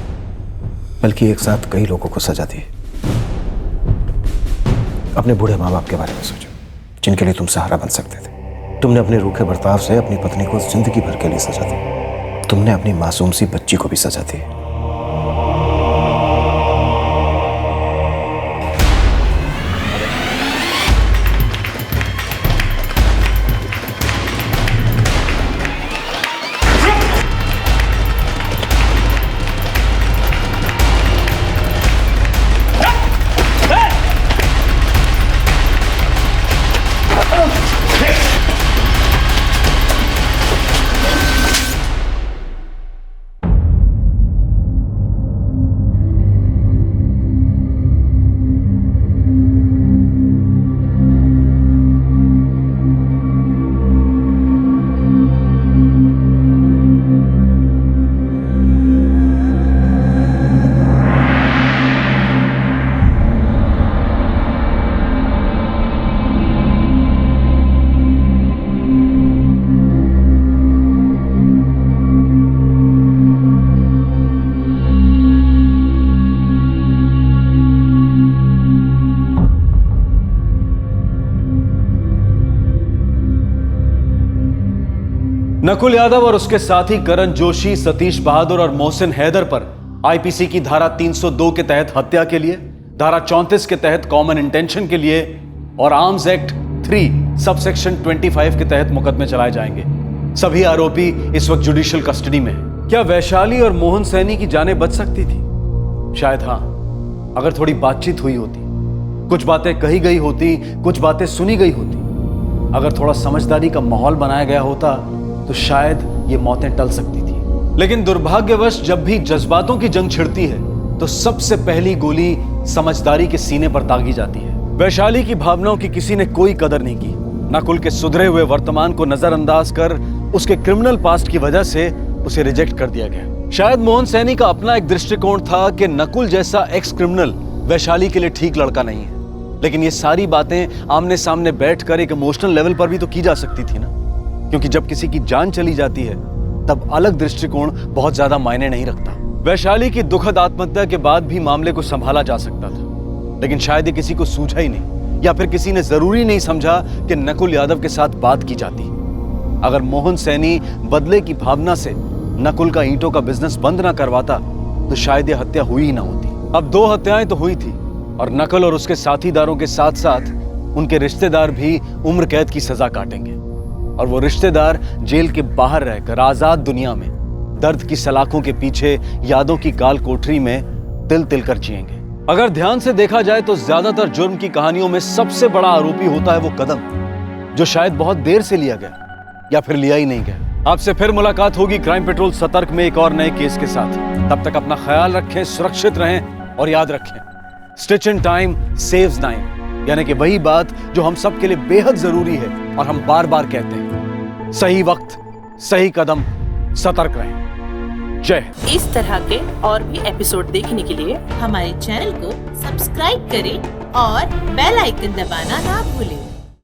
S20: बल्कि एक साथ कई लोगों को सजा दी। अपने बूढ़े माँ बाप के बारे में सोचो, जिनके लिए तुम सहारा बन सकते थे। तुमने अपने रूखे बर्ताव से अपनी पत्नी को जिंदगी भर के लिए सजा दी। तुमने अपनी मासूम सी बच्ची को भी सजा दी।
S8: नकुल यादव और उसके साथी करण जोशी, सतीश बहादुर और मोहसिन हैदर पर आईपीसी की धारा 302 के तहत हत्या के लिए, धारा 34 के तहत कॉमन इंटेंशन के लिए और आर्म्स एक्ट 3 सबसेक्शन 25 के तहत मुकदमे चलाए जाएंगे। सभी आरोपी इस वक्त जुडिशियल कस्टडी में हैं। क्या वैशाली और मोहन सैनी की जानें बच सकती थी? शायद हाँ, अगर थोड़ी बातचीत हुई होती, कुछ बातें कही गई होती, कुछ बातें सुनी गई होती, अगर थोड़ा समझदारी का माहौल बनाया गया होता तो शायद ये मौतें टल सकती थी। लेकिन दुर्भाग्यवश जब भी जज्बातों की जंग छिड़ती है तो सबसे पहली गोली समझदारी के सीने पर दागी जाती है। वैशाली की भावनाओं की किसी ने कोई कदर नहीं की। नकुल के सुधरे हुए वर्तमान को नजरअंदाज कर उसके क्रिमिनल पास्ट की वजह से उसे रिजेक्ट कर दिया गया। शायद मोहन सैनी का अपना एक दृष्टिकोण था कि नकुल जैसा एक्स क्रिमिनल वैशाली के लिए ठीक लड़का नहीं है। लेकिन ये सारी बातें आमने सामने बैठकर एक इमोशनल लेवल पर भी तो की जा सकती थी ना, क्योंकि जब किसी की जान चली जाती है तब अलग दृष्टिकोण बहुत ज्यादा मायने नहीं रखता। वैशाली की दुखद आत्महत्या के बाद भी मामले को संभाला जा सकता था, लेकिन शायद ये किसी को सूझा ही नहीं, या फिर किसी ने जरूरी नहीं समझा कि नकुल यादव के साथ बात की जाती। अगर मोहन सैनी बदले की भावना से नकुल का ईंटों का बिजनेस बंद ना करवाता तो शायद ये हत्या हुई ही ना होती। अब 2 हत्याएं तो हुई थी और नकुल और उसके साथीदारों के साथ साथ उनके रिश्तेदार भी उम्र कैद की सजा काटेंगे। और वो रिश्तेदार जेल के बाहर रहकर आजाद दुनिया में दर्द की सलाखों के पीछे यादों की काल कोठरी में तिल तिल कर जिएंगे। अगर ध्यान से देखा जाए तो ज्यादातर जुर्म की कहानियों में सबसे बड़ा आरोपी होता है वो कदम जो शायद बहुत देर से लिया गया या फिर लिया ही नहीं गया। आपसे फिर मुलाकात होगी क्राइम पेट्रोल सतर्क में एक और नए केस के साथ। तब तक अपना ख्याल रखें, सुरक्षित रहें और याद रखें, stitch in time saves time, यानी कि वही बात जो हम सब के लिए बेहद जरूरी है और हम बार बार कहते हैं, सही वक्त सही कदम, सतर्क रहें। जय हिंद।
S7: इस तरह के और भी एपिसोड देखने के लिए हमारे चैनल को सब्सक्राइब करें और बेल आइकन दबाना ना भूलें।